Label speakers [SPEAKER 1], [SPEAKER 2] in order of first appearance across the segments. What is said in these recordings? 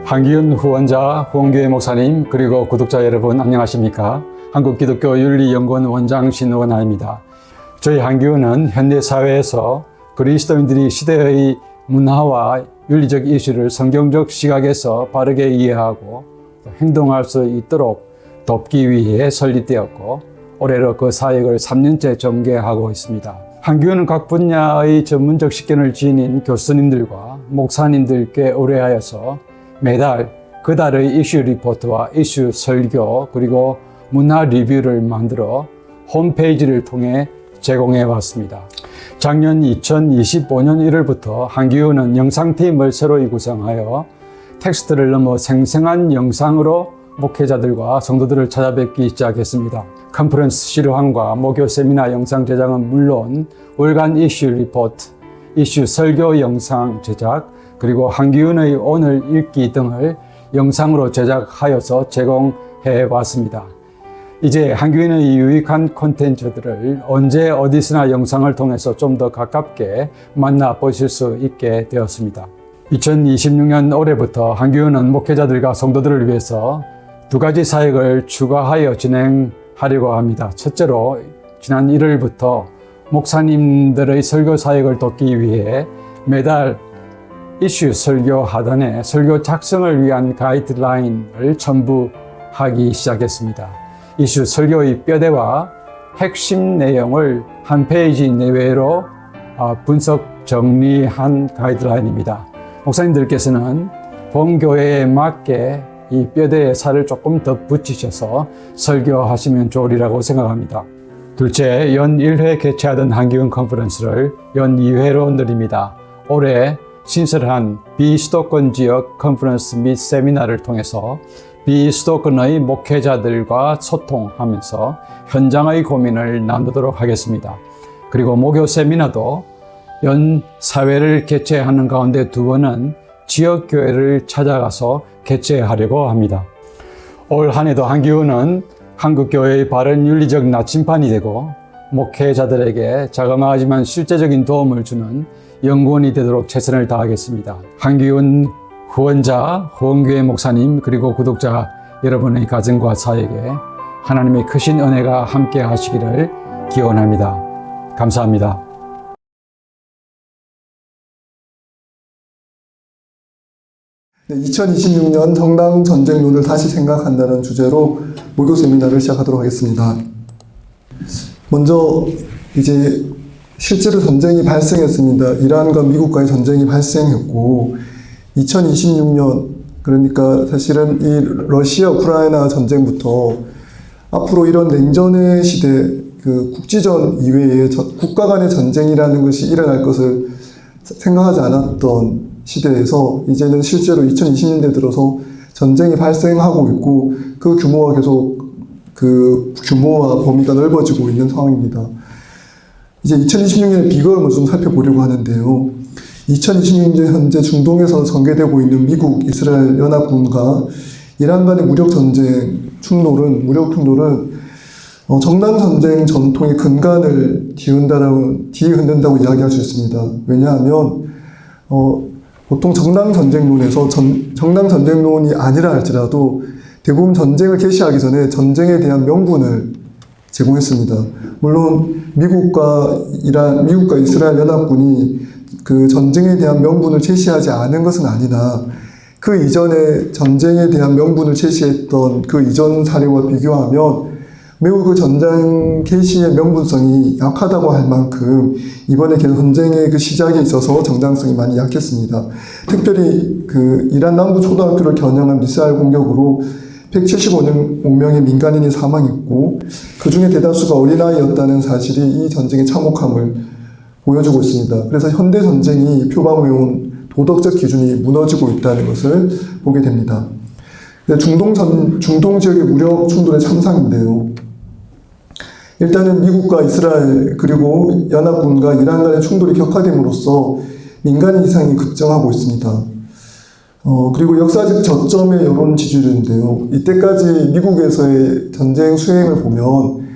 [SPEAKER 1] 한기훈 후원자, 후원교회 목사님, 그리고 구독자 여러분 안녕하십니까? 한국기독교윤리연구원 원장 신원하입니다. 저희 한기훈은 현대사회에서 그리스도인들이 시대의 문화와 윤리적 이슈를 성경적 시각에서 바르게 이해하고 행동할 수 있도록 돕기 위해 설립되었고 올해로 그 사역을 3년째 전개하고 있습니다. 한기훈은 각 분야의 전문적 식견을 지닌 교수님들과 목사님들께 의뢰하여서 매달 그 달의 이슈 리포트와 이슈 설교 그리고 문화 리뷰를 만들어 홈페이지를 통해 제공해 왔습니다. 작년 2025년 1월부터 한기훈은 영상팀을 새로이 구성하여 텍스트를 넘어 생생한 영상으로 목회자들과 성도들을 찾아뵙기 시작했습니다. 컨퍼런스 실황과 목요 세미나 영상 제작은 물론 월간 이슈 리포트, 이슈 설교 영상 제작, 그리고 한기훈의 오늘 읽기 등을 영상으로 제작하여서 제공해 왔습니다. 이제 한기훈의 유익한 콘텐츠들을 언제 어디서나 영상을 통해서 좀 더 가깝게 만나보실 수 있게 되었습니다. 2026년 올해부터 한기훈은 목회자들과 성도들을 위해서 두 가지 사역을 추가하여 진행하려고 합니다. 첫째로 지난 1월부터 목사님들의 설교 사역을 돕기 위해 매달 이슈 설교 하단에 설교 작성을 위한 가이드라인을 첨부하기 시작했습니다. 이슈 설교의 뼈대와 핵심 내용을 한 페이지 내외로 분석 정리한 가이드라인입니다. 목사님들께서는 본교회에 맞게 이 뼈대에 살을 조금 더 붙이셔서 설교하시면 좋으리라고 생각합니다. 둘째, 연 1회 개최하던 한기훈 컨퍼런스를 연 2회로 늘립니다. 올해 신설한 비수도권 지역 컨퍼런스 및 세미나를 통해서 비수도권의 목회자들과 소통하면서 현장의 고민을 나누도록 하겠습니다. 그리고 목요 세미나도 연 4회를 개최하는 가운데 2번은 지역교회를 찾아가서 개최하려고 합니다. 올 한 해도 한기훈은 한국교회의 바른 윤리적 나침판이 되고 목회자들에게 자그마하지만 실제적인 도움을 주는 연구원이 되도록 최선을 다하겠습니다. 한기훈 후원자, 후원교회 목사님 그리고 구독자 여러분의 가정과 사역에 하나님의 크신 은혜가 함께 하시기를 기원합니다. 감사합니다.
[SPEAKER 2] 네, 2026년 정당 전쟁론을 다시 생각한다는 주제로 목요 세미나를 시작하도록 하겠습니다. 먼저 이제 실제로 전쟁이 발생했습니다. 이란과 미국과의 전쟁이 발생했고 2026년 그러니까 사실은 이 러시아 우크라이나 전쟁부터 앞으로 이런 냉전의 시대 그 국지전 이외에 국가 간의 전쟁이라는 것이 일어날 것을 생각하지 않았던 시대에서 이제는 실제로 2020년대 들어서 전쟁이 발생하고 있고 그 규모가 계속 그 규모와 범위가 넓어지고 있는 상황입니다. 이제 2026년의 비거를 좀 살펴보려고 하는데요. 2026년 현재 중동에서 전개되고 있는 미국, 이스라엘 연합군과 이란 간의 무력 충돌은 정당 전쟁 전통의 근간을 뒤흔든다고 이야기할 수 있습니다. 왜냐하면 보통 정당 전쟁론에서 정당 전쟁론이 아니라 할지라도 대부분 전쟁을 개시하기 전에 전쟁에 대한 명분을 제공했습니다. 물론 미국과 이스라엘 연합군이 그 전쟁에 대한 명분을 제시하지 않은 것은 아니나 그 이전에 전쟁에 대한 명분을 제시했던 그 이전 사례와 비교하면 매우 그 전쟁 개시의 명분성이 약하다고 할 만큼 이번에 전쟁의 그 시작에 있어서 정당성이 많이 약했습니다. 특별히 그 이란 남부 초등학교를 겨냥한 미사일 공격으로 175명의 민간인이 사망했고 그 중에 대다수가 어린아이였다는 사실이 이 전쟁의 참혹함을 보여주고 있습니다. 그래서 현대 전쟁이 표방해온 도덕적 기준이 무너지고 있다는 것을 보게 됩니다. 중동 지역의 무력 충돌의 참상인데요. 일단은 미국과 이스라엘 그리고 연합군과 이란 간의 충돌이 격화됨으로써 민간인 희생이 급증하고 있습니다. 그리고 역사적 저점의 여론 지지율인데요. 이때까지 미국에서의 전쟁 수행을 보면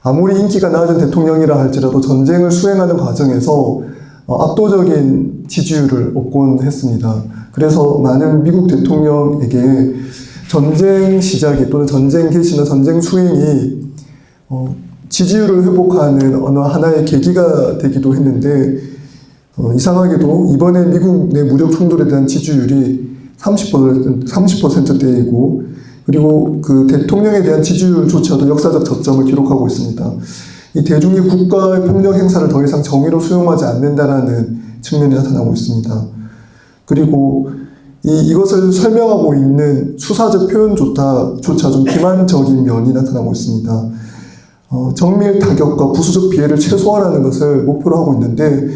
[SPEAKER 2] 아무리 인기가 낮은 대통령이라 할지라도 전쟁을 수행하는 과정에서 압도적인 지지율을 얻곤 했습니다. 그래서 많은 미국 대통령에게 전쟁 시작이 또는 전쟁 개시나 전쟁 수행이 지지율을 회복하는 어느 하나의 계기가 되기도 했는데 이상하게도 이번에 미국 내 무력 충돌에 대한 지지율이 30%대이고 그리고 그 대통령에 대한 지지율조차도 역사적 저점을 기록하고 있습니다. 이 대중이 국가의 폭력 행사를 더 이상 정의로 수용하지 않는다라는 측면이 나타나고 있습니다. 그리고 이것을 설명하고 있는 수사적 표현조차 좀 기만적인 면이 나타나고 있습니다. 정밀 타격과 부수적 피해를 최소화하는 것을 목표로 하고 있는데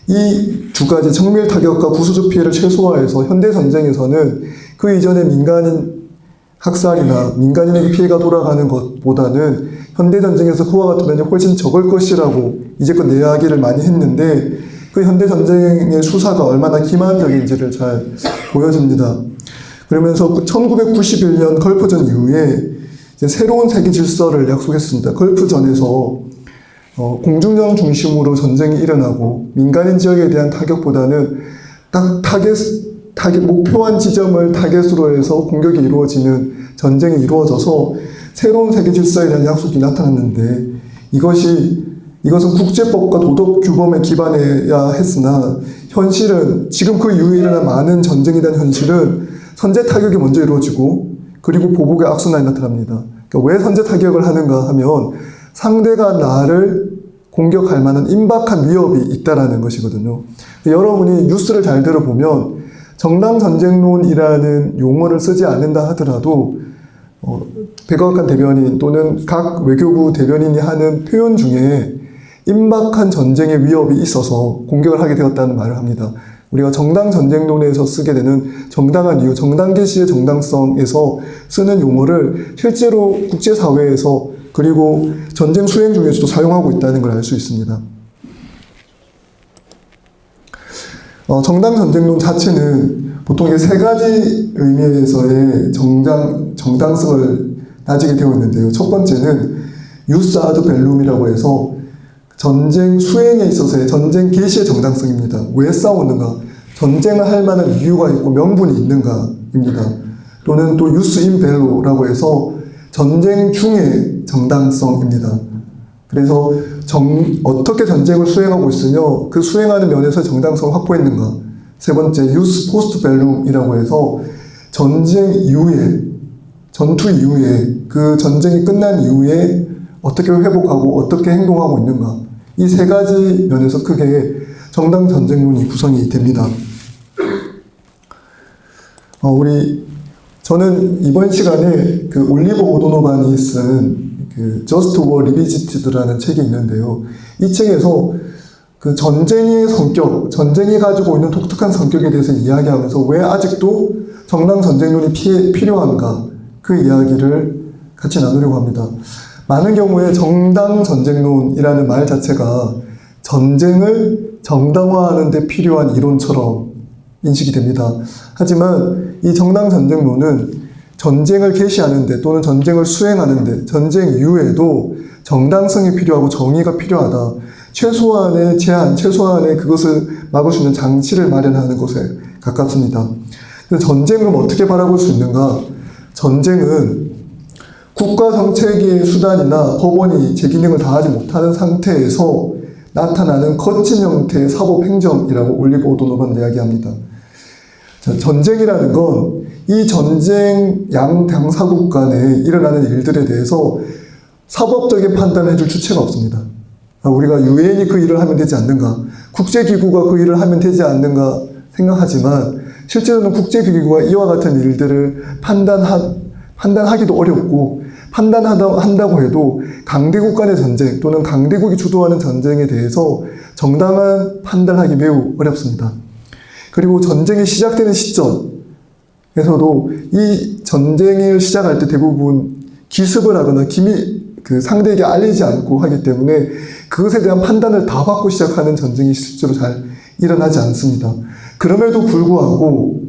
[SPEAKER 2] 이 두 가지 정밀 타격과 부수적 피해를 최소화해서 현대 전쟁에서는 그 이전의 민간인 학살이나 민간인에게 피해가 돌아가는 것보다는 현대 전쟁에서 그와 같은 면이 훨씬 적을 것이라고 이제껏 이야기를 많이 했는데 그 현대 전쟁의 수사가 얼마나 기만적인지를 잘 보여줍니다. 그러면서 1991년 걸프전 이후에 이제 새로운 세계 질서를 약속했습니다. 걸프전에서 공중전 중심으로 전쟁이 일어나고 민간인 지역에 대한 타격보다는 딱 목표한 지점을 타겟으로 해서 공격이 이루어지는 전쟁이 이루어져서 새로운 세계 질서에 대한 약속이 나타났는데 이것은 국제법과 도덕 규범에 기반해야 했으나 현실은 지금 그 이후에 일어난 많은 전쟁에 대한 현실은 선제 타격이 먼저 이루어지고 그리고 보복의 악순환이 나타납니다. 그러니까 왜 선제 타격을 하는가 하면 상대가 나를 공격할 만한 임박한 위협이 있다라는 것이거든요. 여러분이 뉴스를 잘 들어보면 정당 전쟁론이라는 용어를 쓰지 않는다 하더라도 백악관 대변인 또는 각 외교부 대변인이 하는 표현 중에 임박한 전쟁의 위협이 있어서 공격을 하게 되었다는 말을 합니다. 우리가 정당 전쟁론에서 쓰게 되는 정당한 이유, 정당 개시의 정당성에서 쓰는 용어를 실제로 국제사회에서 그리고 전쟁 수행 중에서도 사용하고 있다는 걸 알 수 있습니다. 정당 전쟁론 자체는 보통 이 세 가지 의미에서의 정당성을 따지게 되어 있는데요. 첫 번째는 유스 아드 벨룸이라고 해서 전쟁 수행에 있어서의 전쟁 개시의 정당성입니다. 왜 싸우는가? 전쟁을 할 만한 이유가 있고 명분이 있는가입니다. 또는 또 유스 인 벨로라고 해서 전쟁 중의 정당성입니다. 그래서 어떻게 전쟁을 수행하고 있으며 그 수행하는 면에서 정당성을 확보했는가. 세 번째, 유스 포스트 벨룸이라고 해서 전쟁 이후에, 전투 이후에, 그 전쟁이 끝난 이후에 어떻게 회복하고 어떻게 행동하고 있는가. 이 세 가지 면에서 크게 정당 전쟁론이 구성이 됩니다. 저는 이번 시간에 그 올리버 오도노반이 쓴 그 Just War Revisited라는 책이 있는데요. 이 책에서 그 전쟁의 성격, 전쟁이 가지고 있는 독특한 성격에 대해서 이야기하면서 왜 아직도 정당 전쟁론이 필요한가 그 이야기를 같이 나누려고 합니다. 많은 경우에 정당 전쟁론이라는 말 자체가 전쟁을 정당화하는 데 필요한 이론처럼 인식이 됩니다. 하지만 이 정당 전쟁론은 전쟁을 개시하는데 또는 전쟁을 수행하는데 전쟁 이후에도 정당성이 필요하고 정의가 필요하다. 최소한의 제한, 최소한의 그것을 막을 수 있는 장치를 마련하는 것에 가깝습니다. 전쟁을 어떻게 바라볼 수 있는가? 전쟁은 국가 정책의 수단이나 법원이 제 기능을 다하지 못하는 상태에서 나타나는 거친 형태의 사법 행정이라고 올리버 오도노반은 이야기합니다. 전쟁이라는 건 이 전쟁 양 당사국 간에 일어나는 일들에 대해서 사법적인 판단을 해줄 주체가 없습니다. 우리가 유엔이 그 일을 하면 되지 않는가, 국제기구가 그 일을 하면 되지 않는가 생각하지만 실제로는 국제기구가 이와 같은 일들을 판단하기도 어렵고 판단한다고 해도 강대국 간의 전쟁 또는 강대국이 주도하는 전쟁에 대해서 정당한 판단하기 매우 어렵습니다. 그리고 전쟁이 시작되는 시점에서도 이 전쟁을 시작할 때 대부분 기습을 하거나 그 상대에게 알리지 않고 하기 때문에 그것에 대한 판단을 다 받고 시작하는 전쟁이 실제로 잘 일어나지 않습니다. 그럼에도 불구하고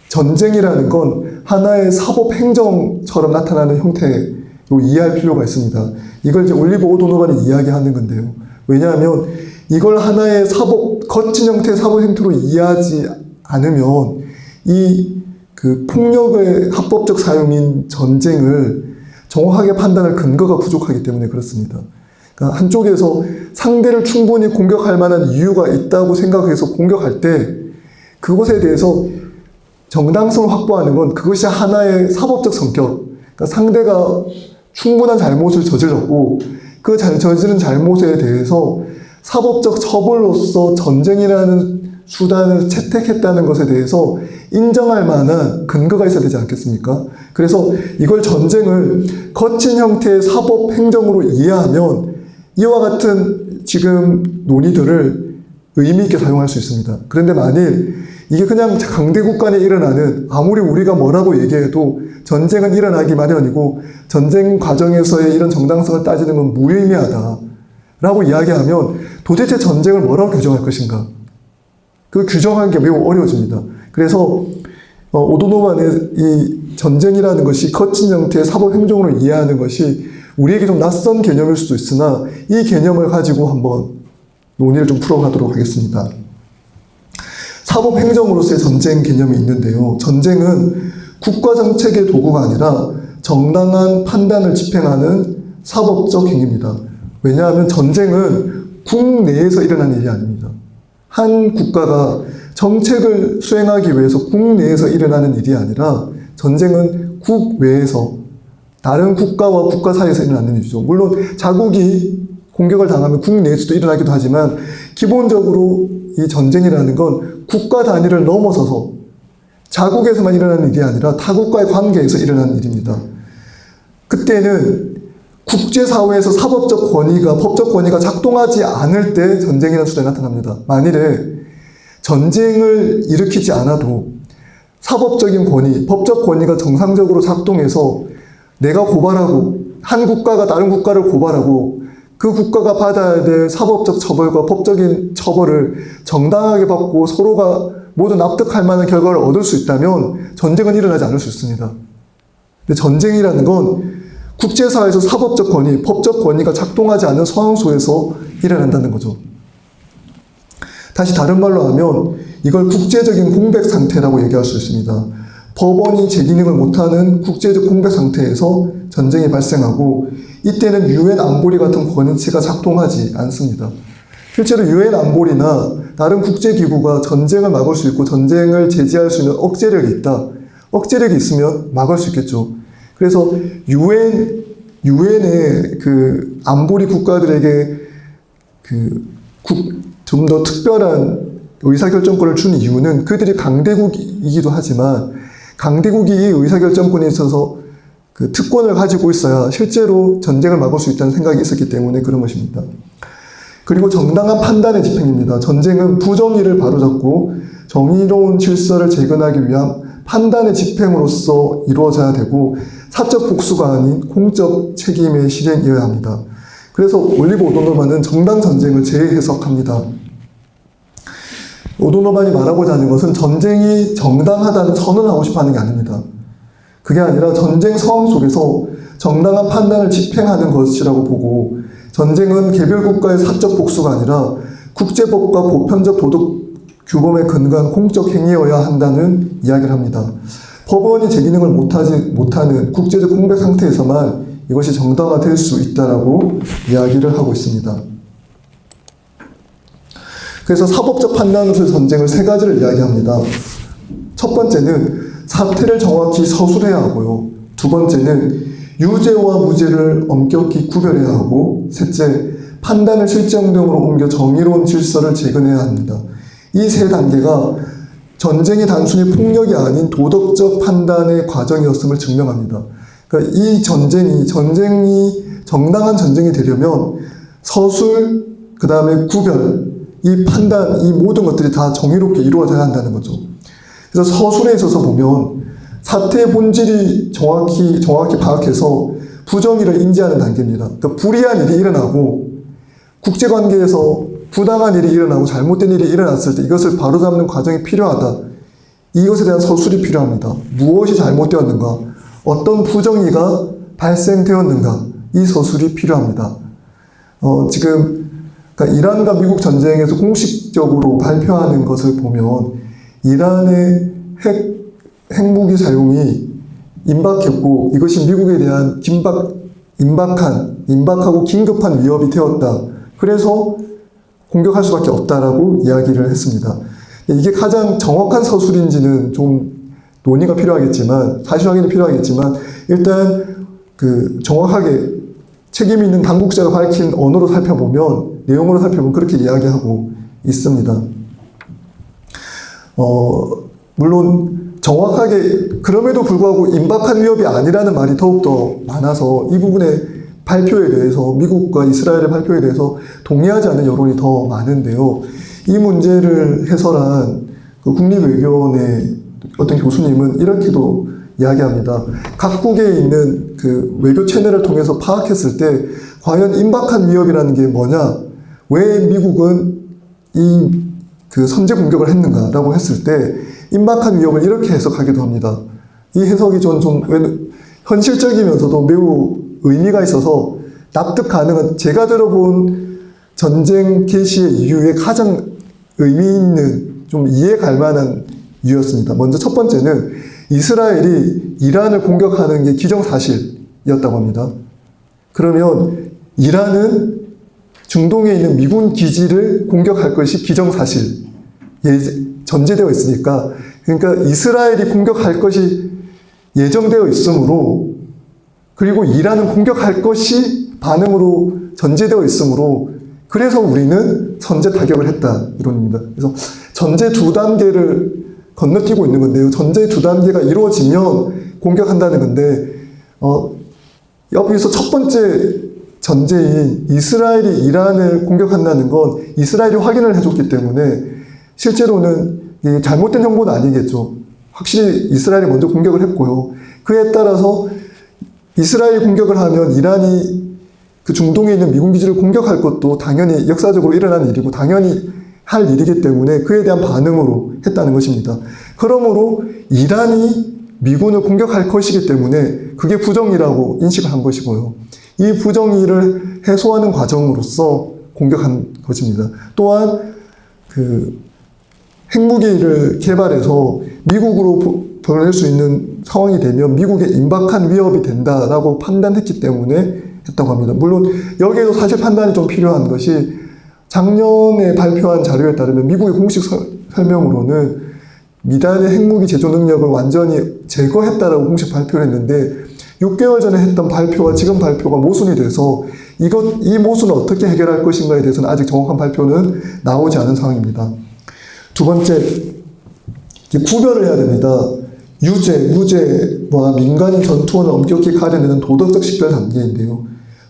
[SPEAKER 2] 전쟁이라는 건 하나의 사법 행정처럼 나타나는 형태로 이해할 필요가 있습니다. 이걸 이제 올리버 오도노반이 이야기하는 건데요. 왜냐하면 이걸 하나의 거친 형태의 사법 행태로 이해하지 않으면 이 그 폭력의 합법적 사용인 전쟁을 정확하게 판단할 근거가 부족하기 때문에 그렇습니다. 그러니까 한쪽에서 상대를 충분히 공격할 만한 이유가 있다고 생각해서 공격할 때 그것에 대해서 정당성을 확보하는 건 그것이 하나의 사법적 성격, 그러니까 상대가 충분한 잘못을 저질렀고 그 저지른 잘못에 대해서 사법적 처벌로서 전쟁이라는 수단을 채택했다는 것에 대해서 인정할 만한 근거가 있어야 되지 않겠습니까? 그래서 이걸 전쟁을 거친 형태의 사법 행정으로 이해하면 이와 같은 지금 논의들을 의미 있게 사용할 수 있습니다. 그런데 만일 이게 그냥 강대국 간에 일어나는 아무리 우리가 뭐라고 얘기해도 전쟁은 일어나기 마련이고 전쟁 과정에서의 이런 정당성을 따지는 건 무의미하다라고 이야기하면 도대체 전쟁을 뭐라고 규정할 것인가? 그 규정하는 게 매우 어려워집니다. 그래서 오도노반의 이 전쟁이라는 것이 거친 형태의 사법행정으로 이해하는 것이 우리에게 좀 낯선 개념일 수도 있으나 이 개념을 가지고 한번 논의를 좀 풀어가도록 하겠습니다. 사법행정으로서의 전쟁 개념이 있는데요. 전쟁은 국가정책의 도구가 아니라 정당한 판단을 집행하는 사법적 행위입니다. 왜냐하면 전쟁은 국내에서 일어나는 일이 아닙니다. 한 국가가 정책을 수행하기 위해서 국내에서 일어나는 일이 아니라 전쟁은 국외에서 다른 국가와 국가 사이에서 일어나는 일이죠. 물론 자국이 공격을 당하면 국내에서도 일어나기도 하지만 기본적으로 이 전쟁이라는 건 국가 단위를 넘어서서 자국에서만 일어나는 일이 아니라 타국과의 관계에서 일어나는 일입니다. 그때는 국제사회에서 사법적 권위가, 법적 권위가 작동하지 않을 때 전쟁이라는 수단이 나타납니다. 만일에 전쟁을 일으키지 않아도 사법적인 권위, 법적 권위가 정상적으로 작동해서 내가 고발하고 한 국가가 다른 국가를 고발하고 그 국가가 받아야 될 사법적 처벌과 법적인 처벌을 정당하게 받고 서로가 모두 납득할 만한 결과를 얻을 수 있다면 전쟁은 일어나지 않을 수 있습니다. 근데 전쟁이라는 건 국제사회에서 사법적 권위, 법적 권위가 작동하지 않는 상황 속에서 일어난다는 거죠. 다시 다른 말로 하면 이걸 국제적인 공백 상태라고 얘기할 수 있습니다. 법원이 제 기능을 못하는 국제적 공백 상태에서 전쟁이 발생하고 이때는 유엔 안보리 같은 권위체가 작동하지 않습니다. 실제로 유엔 안보리나 다른 국제기구가 전쟁을 막을 수 있고 전쟁을 제지할 수 있는 억제력이 있다. 억제력이 있으면 막을 수 있겠죠. 그래서 유엔의 그 안보리 국가들에게 좀 더 특별한 의사결정권을 주는 이유는 그들이 강대국이기도 하지만 강대국이 이 의사결정권에 있어서 그 특권을 가지고 있어야 실제로 전쟁을 막을 수 있다는 생각이 있었기 때문에 그런 것입니다. 그리고 정당한 판단의 집행입니다. 전쟁은 부정의를 바로잡고 정의로운 질서를 재건하기 위한 판단의 집행으로서 이루어져야 되고 사적 복수가 아닌 공적 책임의 실행이어야 합니다. 그래서 올리브 오도노반은 정당 전쟁을 재해석합니다. 오도노반이 말하고자 하는 것은 전쟁이 정당하다는 선언을 하고 싶어 하는 게 아닙니다. 그게 아니라 전쟁 상황 속에서 정당한 판단을 집행하는 것이라고 보고 전쟁은 개별 국가의 사적 복수가 아니라 국제법과 보편적 도덕 규범에 근거한 공적 행위여야 한다는 이야기를 합니다. 법원이 제 기능을 못하는 국제적 공백 상태에서만 이것이 정당화될 수 있다라고 이야기를 하고 있습니다. 그래서 사법적 판단으로서의 전쟁을 세 가지를 이야기합니다. 첫 번째는 사태를 정확히 서술해야 하고요. 두 번째는 유죄와 무죄를 엄격히 구별해야 하고 셋째, 판단을 실정등으로 옮겨 정의로운 질서를 재건해야 합니다. 이 세 단계가 전쟁이 단순히 폭력이 아닌 도덕적 판단의 과정이었음을 증명합니다. 그러니까 이 전쟁이 정당한 전쟁이 되려면 서술, 그 다음에 구별, 이 판단, 이 모든 것들이 다 정의롭게 이루어져야 한다는 거죠. 그래서 서술에 있어서 보면 사태의 본질이 정확히 파악해서 부정의를 인지하는 단계입니다. 그러니까 불이한 일이 일어나고 국제관계에서 부당한 일이 일어나고 잘못된 일이 일어났을 때 이것을 바로잡는 과정이 필요하다. 이것에 대한 서술이 필요합니다. 무엇이 잘못되었는가? 어떤 부정의가 발생되었는가? 이 서술이 필요합니다. 지금 그러니까 이란과 미국 전쟁에서 공식적으로 발표하는 것을 보면 이란의 핵 핵무기 사용이 임박했고 이것이 미국에 대한 임박하고 긴급한 위협이 되었다. 그래서 공격할 수밖에 없다라고 이야기를 했습니다. 이게 가장 정확한 서술인지는 좀 논의가 필요하겠지만, 사실 확인이 필요하겠지만, 일단 정확하게 책임 있는 당국자가 밝힌 언어로 살펴보면, 내용으로 살펴보면 그렇게 이야기하고 있습니다. 물론 정확하게 그럼에도 불구하고 임박한 위협이 아니라는 말이 더욱더 많아서 이 부분의 발표에 대해서, 미국과 이스라엘의 발표에 대해서 동의하지 않는 여론이 더 많은데요. 이 문제를 해설한 국립외교원의 어떤 교수님은 이렇게도 이야기합니다. 각국에 있는 외교 채널을 통해서 파악했을 때 과연 임박한 위협이라는 게 뭐냐? 왜 미국은 선제 공격을 했는가라고 했을 때 임박한 위협을 이렇게 해석하기도 합니다. 이 해석이 좀 현실적이면서도 매우 의미가 있어서 납득 가능한, 제가 들어본 전쟁 개시의 이유에 가장 의미 있는, 좀 이해 갈 만한 이유였습니다. 먼저 첫 번째는 이스라엘이 이란을 공격하는 게 기정사실이었다고 합니다. 그러면 이란은 중동에 있는 미군 기지를 공격할 것이 기정사실, 전제되어 있으니까, 그러니까 이스라엘이 공격할 것이 예정되어 있으므로, 그리고 이란은 공격할 것이 반응으로 전제되어 있으므로, 그래서 우리는 선제 타격을 했다, 이론입니다. 그래서 전제 두 단계를 건너뛰고 있는 건데요. 전제 두 단계가 이루어지면 공격한다는 건데, 여기서 첫 번째 전제인 이스라엘이 이란을 공격한다는 건 이스라엘이 확인을 해줬기 때문에 실제로는 이게 잘못된 정보는 아니겠죠. 확실히 이스라엘이 먼저 공격을 했고요. 그에 따라서 이스라엘이 공격을 하면 이란이 중동에 있는 미군 기지를 공격할 것도 당연히 역사적으로 일어나는 일이고 당연히 할 일이기 때문에 그에 대한 반응으로 했다는 것입니다. 그러므로 이란이 미군을 공격할 것이기 때문에 그게 부정이라고 인식을 한 것이고요. 이 부정의를 해소하는 과정으로서 공격한 것입니다. 또한 핵무기를 개발해서 미국으로 보낼 수 있는 상황이 되면 미국에 임박한 위협이 된다라고 판단했기 때문에 했다고 합니다. 물론 여기에도 사실 판단이 좀 필요한 것이 작년에 발표한 자료에 따르면 미국의 공식 설명으로는 미단의 핵무기 제조 능력을 완전히 제거했다라고 공식 발표를 했는데 6개월 전에 했던 발표와 지금 발표가 모순이 돼서 이 모순을 어떻게 해결할 것인가에 대해서는 아직 정확한 발표는 나오지 않은 상황입니다. 두 번째, 구별을 해야 됩니다. 유죄, 무죄와 민간인 전투원을 엄격히 가려내는 도덕적 식별 단계인데요.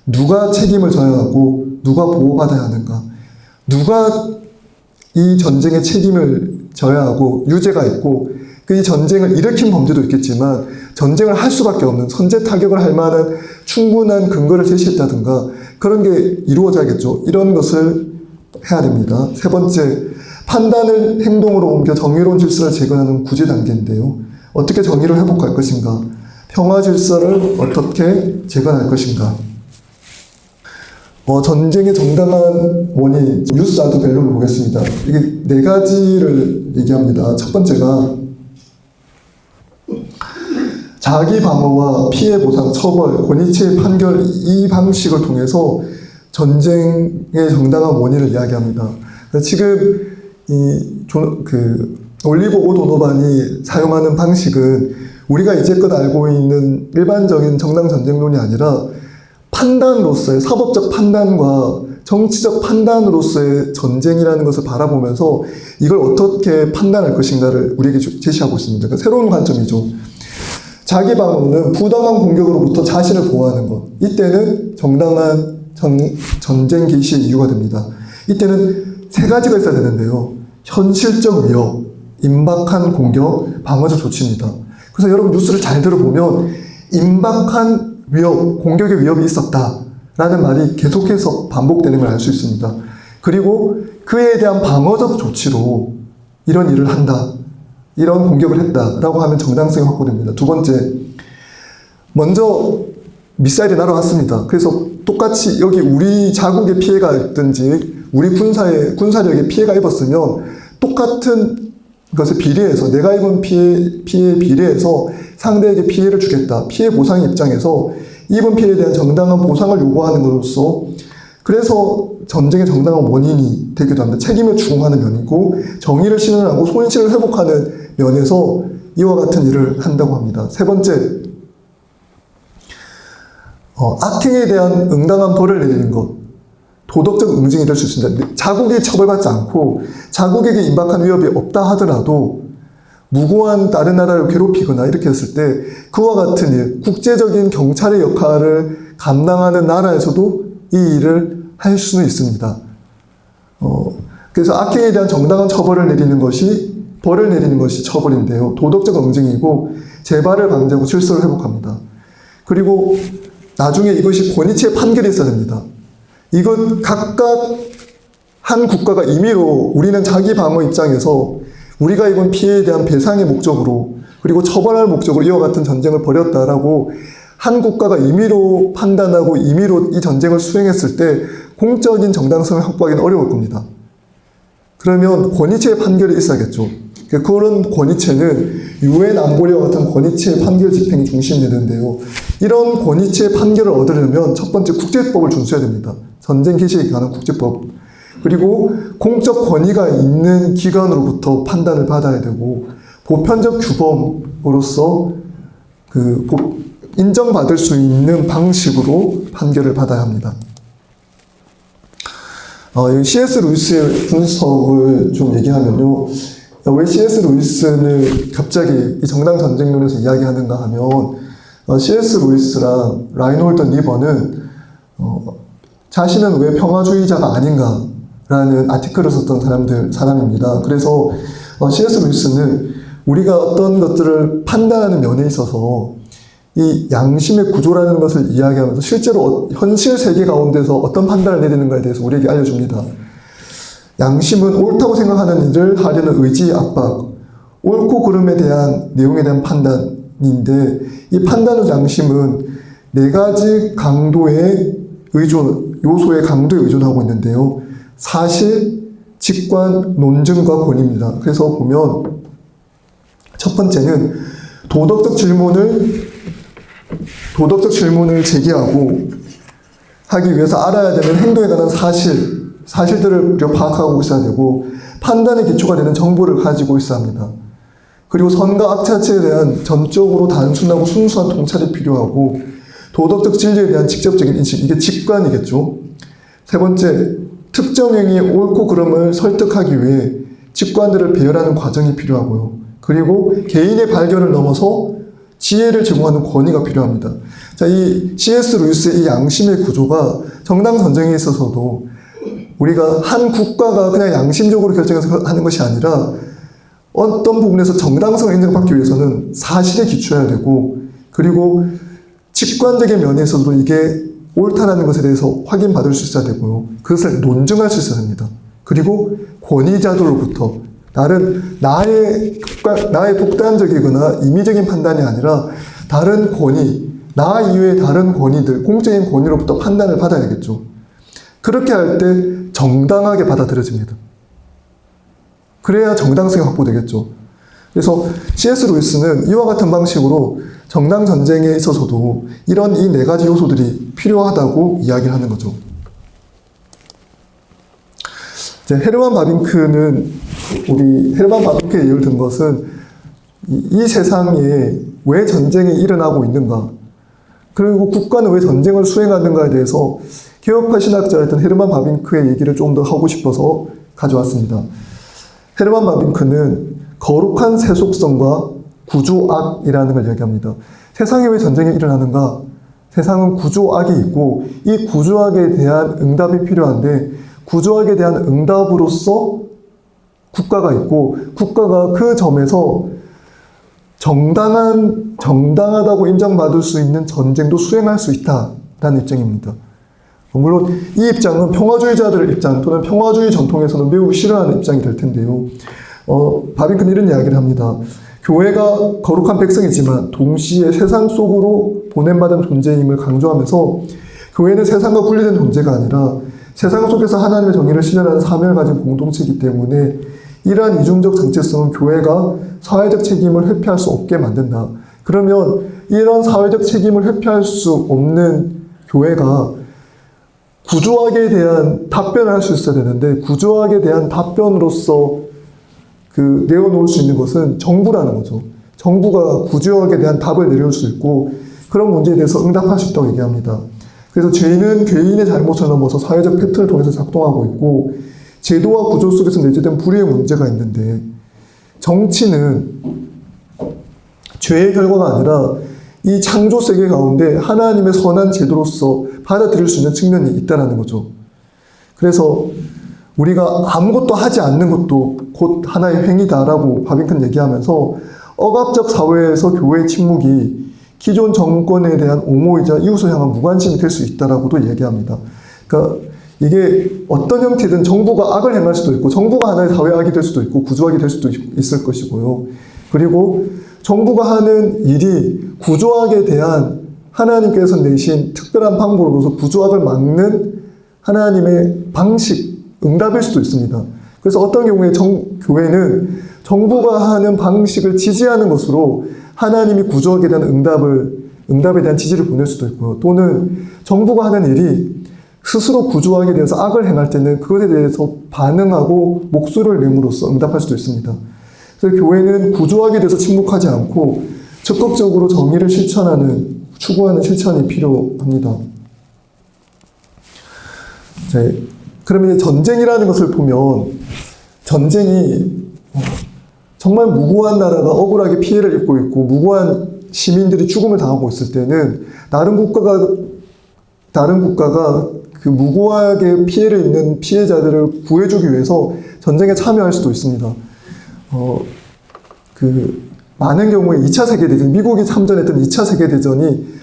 [SPEAKER 2] 누가 책임을 져야 하고 누가 보호받아야 하는가? 누가 이 전쟁의 책임을 져야 하고 유죄가 있고 이 전쟁을 일으킨 범죄도 있겠지만 전쟁을 할 수밖에 없는 선제 타격을 할 만한 충분한 근거를 제시했다든가 그런 게 이루어져야겠죠. 이런 것을 해야 됩니다. 세 번째, 판단을 행동으로 옮겨 정의로운 질서를 재건하는 구제 단계인데요. 어떻게 정의를 회복할 것인가? 평화 질서를 어떻게 재건할 것인가? 전쟁의 정당한 원인, 뉴스 아드 밸류를 보겠습니다. 이게 네 가지를 얘기합니다. 첫 번째가 자기 방어와 피해 보상, 처벌, 권위치의 판결 이 방식을 통해서 전쟁의 정당한 원인을 이야기합니다. 지금 올리브 오 도노반이 사용하는 방식은 우리가 이제껏 알고 있는 일반적인 정당 전쟁론이 아니라 판단으로서의 사법적 판단과 정치적 판단으로서의 전쟁이라는 것을 바라보면서 이걸 어떻게 판단할 것인가를 우리에게 제시하고 있습니다. 그러니까 새로운 관점이죠. 자기 방어는 부당한 공격으로부터 자신을 보호하는 것. 이때는 정당한 전쟁 개시의 이유가 됩니다. 이때는 세 가지가 있어야 되는데요. 현실적 위협, 임박한 공격, 방어적 조치입니다. 그래서 여러분 뉴스를 잘 들어보면 임박한 위협, 공격의 위협이 있었다라는 말이 계속해서 반복되는 걸 알 수 있습니다. 그리고 그에 대한 방어적 조치로 이런 일을 한다, 이런 공격을 했다라고 하면 정당성이 확보됩니다. 두 번째, 먼저 미사일이 날아왔습니다. 그래서 똑같이 여기 우리 자국에 피해가 있든지 우리 군사력에 피해가 입었으면 똑같은 것에 비례해서 내가 입은 피해에 비례해서 상대에게 피해를 주겠다. 피해 보상의 입장에서 입은 피해에 대한 정당한 보상을 요구하는 것으로서 그래서 전쟁의 정당한 원인이 되기도 합니다. 책임을 추궁하는 면이고 정의를 실현하고 손실을 회복하는 면에서 이와 같은 일을 한다고 합니다. 세 번째, 악행에 대한 응당한 벌을 내리는 것. 도덕적 응징이 될 수 있습니다. 자국이 처벌받지 않고 자국에게 임박한 위협이 없다 하더라도 무고한 다른 나라를 괴롭히거나 이렇게 했을 때 그와 같은 일, 국제적인 경찰의 역할을 감당하는 나라에서도 이 일을 할 수는 있습니다. 그래서 악행에 대한 정당한 처벌을 내리는 것이 벌을 내리는 것이 처벌인데요. 도덕적 응징이고 재발을 방지하고 질서를 회복합니다. 그리고 나중에 이것이 권위치의 판결이 있어야 됩니다. 이건 각각 한 국가가 임의로 우리는 자기 방어 입장에서 우리가 입은 피해에 대한 배상의 목적으로 그리고 처벌할 목적으로 이와 같은 전쟁을 벌였다라고 한 국가가 임의로 판단하고 임의로 이 전쟁을 수행했을 때 공적인 정당성을 확보하기는 어려울 겁니다. 그러면 권위체의 판결이 있어야겠죠. 그런 권위체는 유엔 안보리와 같은 권위체의 판결 집행이 중심이 되는데요. 이런 권위체의 판결을 얻으려면 첫 번째 국제법을 준수해야 됩니다. 전쟁 개시에 관한 국제법. 그리고 공적 권위가 있는 기관으로부터 판단을 받아야 되고 보편적 규범으로서 인정받을 수 있는 방식으로 판결을 받아야 합니다. C.S. 루이스의 분석을 좀 얘기하면요. 왜 C.S. 루이스는 갑자기 이 정당 전쟁론에서 이야기하는가 하면 C.S. 루이스랑 라인홀드 니버는 자신은 왜 평화주의자가 아닌가라는 아티클을 썼던 사람입니다. 그래서 C.S. 루이스는 우리가 어떤 것들을 판단하는 면에 있어서 이 양심의 구조라는 것을 이야기하면서 실제로 현실 세계 가운데서 어떤 판단을 내리는가에 대해서 우리에게 알려줍니다. 양심은 옳다고 생각하는 일을 하려는 의지의 압박, 옳고 그름에 대한 내용에 대한 판단인데 이 판단의 양심은 네 가지 강도의 요소의 강도에 의존하고 있는데요. 사실, 직관, 논증과 권위입니다. 그래서 보면 첫 번째는 도덕적 질문을 제기하고 하기 위해서 알아야 되는 행동에 관한 사실들을 우리가 파악하고 있어야 되고 판단의 기초가 되는 정보를 가지고 있어야 합니다. 그리고 선과 악 자체에 대한 전적으로 단순하고 순수한 통찰이 필요하고 도덕적 진리에 대한 직접적인 인식, 이게 직관이겠죠. 세 번째, 특정 행위의 옳고 그름을 설득하기 위해 직관들을 배열하는 과정이 필요하고요. 그리고 개인의 발견을 넘어서 지혜를 제공하는 권위가 필요합니다. 자, 이 C.S. 루이스의 이 양심의 구조가 정당 전쟁에 있어서도 우리가 한 국가가 그냥 양심적으로 결정해서 하는 것이 아니라 어떤 부분에서 정당성을 인정받기 위해서는 사실에 기초해야 되고 그리고 직관적인 면에서도 이게 옳다라는 것에 대해서 확인받을 수 있어야 되고요. 그것을 논증할 수 있어야 됩니다. 그리고 권위자들로부터 나의 독단적이거나 임의적인 판단이 아니라 다른 권위, 나 이외의 다른 권위들, 공적인 권위로부터 판단을 받아야 되겠죠. 그렇게 할 때 정당하게 받아들여집니다. 그래야 정당성이 확보되겠죠. 그래서 C.S. 루이스는 이와 같은 방식으로 정당 전쟁에 있어서도 이런 이 네 가지 요소들이 필요하다고 이야기를 하는 거죠. 헤르만 바빙크의 예를 든 것은 이 세상에 왜 전쟁이 일어나고 있는가, 그리고 국가는 왜 전쟁을 수행하는가에 대해서 개혁파 신학자였던 헤르만 바빙크의 얘기를 좀 더 하고 싶어서 가져왔습니다. 헤르만 바빙크는 거룩한 세속성과 구조악이라는 걸 이야기합니다. 세상에 왜 전쟁이 일어나는가? 세상은 구조악이 있고 이 구조악에 대한 응답이 필요한데 구조악에 대한 응답으로서 국가가 있고 국가가 그 점에서 정당하다고 인정받을 수 있는 전쟁도 수행할 수 있다라는 입장입니다. 물론 이 입장은 평화주의자들의 입장 또는 평화주의 전통에서는 매우 싫어하는 입장이 될 텐데요. 바빙크는 이런 이야기를 합니다. 교회가 거룩한 백성이지만 동시에 세상 속으로 보냄받은 존재임을 강조하면서 교회는 세상과 분리된 존재가 아니라 세상 속에서 하나님의 정의를 실현하는 사명을 가진 공동체이기 때문에 이러한 이중적 정체성은 교회가 사회적 책임을 회피할 수 없게 만든다. 그러면 이런 사회적 책임을 회피할 수 없는 교회가 구조학에 대한 답변을 할 수 있어야 되는데, 구조학에 대한 답변으로서 내어놓을 수 있는 것은 정부라는 거죠. 정부가 구조학에 대한 답을 내려올 수 있고 그런 문제에 대해서 응답할 수 있다고 얘기합니다. 그래서 죄는 개인의 잘못을 넘어서 사회적 패턴을 통해서 작동하고 있고 제도와 구조 속에서 내재된 불의의 문제가 있는데, 정치는 죄의 결과가 아니라 이 창조 세계 가운데 하나님의 선한 제도로서 받아들일 수 있는 측면이 있다는 거죠. 그래서 우리가 아무것도 하지 않는 것도 곧 하나의 행위다라고 바빙컨 얘기하면서 억압적 사회에서 교회의 침묵이 기존 정권에 대한 옹호이자 이웃을 향한 무관심이 될 수 있다라고도 얘기합니다. 그러니까 이게 어떤 형태든 정부가 악을 행할 수도 있고 정부가 하나의 사회악이 될 수도 있고 구조악이 될 수도 있을 것이고요. 그리고 정부가 하는 일이 구조악에 대한 하나님께서 내신 특별한 방법으로서 구조악을 막는 하나님의 방식, 응답일 수도 있습니다. 그래서 어떤 경우에 교회는 정부가 하는 방식을 지지하는 것으로 하나님이 구조학에 대한 응답에 대한 지지를 보낼 수도 있고요. 또는 정부가 하는 일이 스스로 구조학에 대해서 악을 행할 때는 그것에 대해서 반응하고 목소리를 내므로써 응답할 수도 있습니다. 그래서 교회는 구조학에 대해서 침묵하지 않고 적극적으로 정의를 추구하는 실천이 필요합니다. 그러면 전쟁이라는 것을 보면, 전쟁이 정말 무고한 나라가 억울하게 피해를 입고 있고 무고한 시민들이 죽음을 당하고 있을 때는 다른 국가가 그 무고하게 피해를 입는 피해자들을 구해주기 위해서 전쟁에 참여할 수도 있습니다. 많은 경우에 2차 세계대전, 미국이 참전했던 2차 세계대전이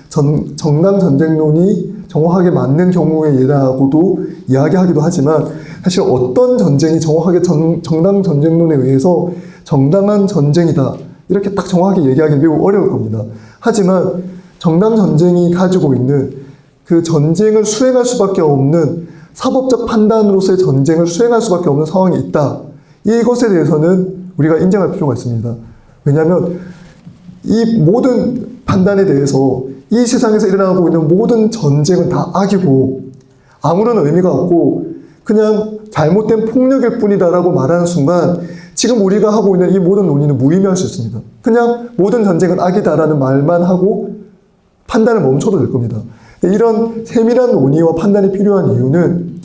[SPEAKER 2] 정당 전쟁론이 정확하게 맞는 경우의 예라고도 이야기하기도 하지만, 사실 어떤 전쟁이 정확하게 정당 전쟁론에 의해서 정당한 전쟁이다 이렇게 딱 정확하게 얘기하기는 매우 어려울 겁니다. 하지만 정당 전쟁이 가지고 있는 그 전쟁을 수행할 수밖에 없는 사법적 판단으로서의 전쟁을 수행할 수밖에 없는 상황이 있다. 이것에 대해서는 우리가 인정할 필요가 있습니다. 왜냐하면 이 모든 판단에 대해서 이 세상에서 일어나고 있는 모든 전쟁은 다 악이고 아무런 의미가 없고 그냥 잘못된 폭력일 뿐이다라고 말하는 순간 지금 우리가 하고 있는 이 모든 논의는 무의미할 수 있습니다. 그냥 모든 전쟁은 악이다라는 말만 하고 판단을 멈춰도 될 겁니다. 이런 세밀한 논의와 판단이 필요한 이유는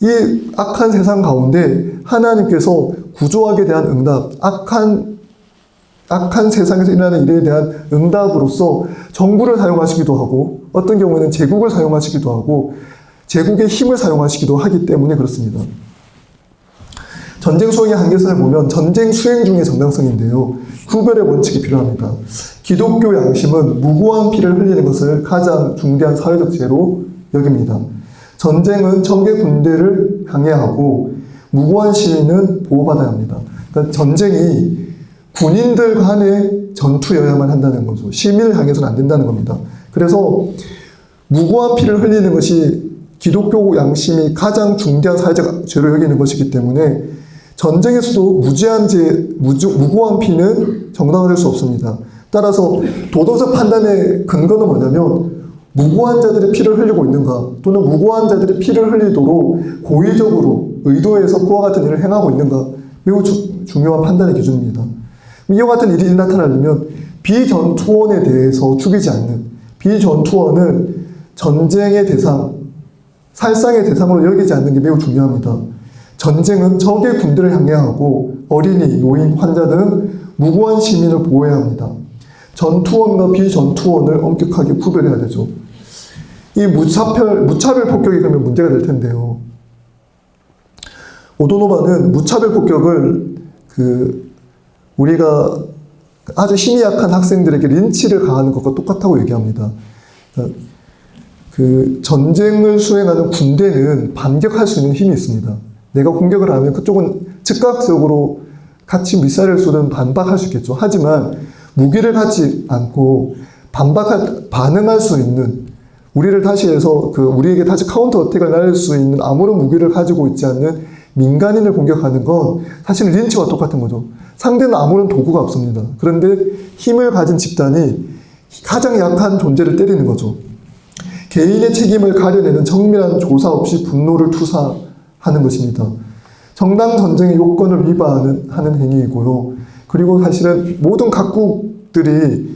[SPEAKER 2] 이 악한 세상 가운데 하나님께서 구조학에 대한 응답, 악한 세상에서 일어나는 일에 대한 응답으로서 정부를 사용하시기도 하고 어떤 경우에는 제국을 사용하시기도 하고 제국의 힘을 사용하시기도 하기 때문에 그렇습니다. 전쟁 수행의 한계선을 보면 전쟁 수행 중의 정당성인데요. 구별의 원칙이 필요합니다. 기독교 양심은 무고한 피를 흘리는 것을 가장 중대한 사회적 죄로 여깁니다. 전쟁은 적의 군대를 항해하고 무고한 시민은 보호받아야 합니다. 그러니까 전쟁이 군인들 간의 전투여야만 한다는 거죠. 시민을 향해서는 안 된다는 겁니다. 그래서 무고한 피를 흘리는 것이 기독교 양심이 가장 중대한 사회적 죄로 여기는 것이기 때문에 전쟁에서도 무고한 피는 정당화될 수 없습니다. 따라서 도덕적 판단의 근거는 뭐냐면 무고한 자들의 피를 흘리고 있는가 또는 무고한 자들의 피를 흘리도록 고의적으로 의도해서 그와 같은 일을 행하고 있는가 매우 중요한 판단의 기준입니다. 이와 같은 일이 나타나려면 비전투원에 대해서 죽이지 않는, 비전투원을 전쟁의 대상, 살상의 대상으로 여기지 않는 게 매우 중요합니다. 전쟁은 적의 군대를 항해하고 어린이, 노인, 환자 등 무고한 시민을 보호해야 합니다. 전투원과 비전투원을 엄격하게 구별해야 되죠. 이 무차별 폭격이 그러면 문제가 될 텐데요. 오도노바는 무차별 폭격을 우리가 아주 힘이 약한 학생들에게 린치를 가하는 것과 똑같다고 얘기합니다. 전쟁을 수행하는 군대는 반격할 수 있는 힘이 있습니다. 내가 공격을 하면 그쪽은 즉각적으로 같이 미사일을 쏘든 반박할 수 있겠죠. 하지만 무기를 갖지 않고 반응할 수 있는, 우리에게 다시 카운터 어택을 날릴 수 있는 아무런 무기를 가지고 있지 않는 민간인을 공격하는 건 사실 린치와 똑같은 거죠. 상대는 아무런 도구가 없습니다. 그런데 힘을 가진 집단이 가장 약한 존재를 때리는 거죠. 개인의 책임을 가려내는 정밀한 조사 없이 분노를 투사하는 것입니다. 정당 전쟁의 요건을 위반하는 행위이고요. 그리고 사실은 모든 각국들이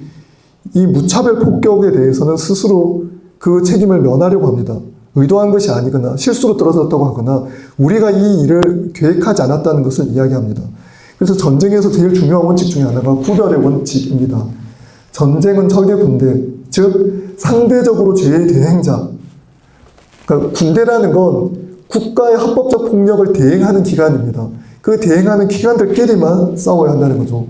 [SPEAKER 2] 이 무차별 폭격에 대해서는 스스로 그 책임을 면하려고 합니다. 의도한 것이 아니거나 실수로 떨어졌다고 하거나 우리가 이 일을 계획하지 않았다는 것을 이야기합니다. 그래서 전쟁에서 제일 중요한 원칙 중에 하나가 구별의 원칙입니다. 전쟁은 적의 군대, 즉 상대적으로 죄의 대행자. 그러니까 군대라는 건 국가의 합법적 폭력을 대행하는 기관입니다. 그 대행하는 기관들끼리만 싸워야 한다는 거죠.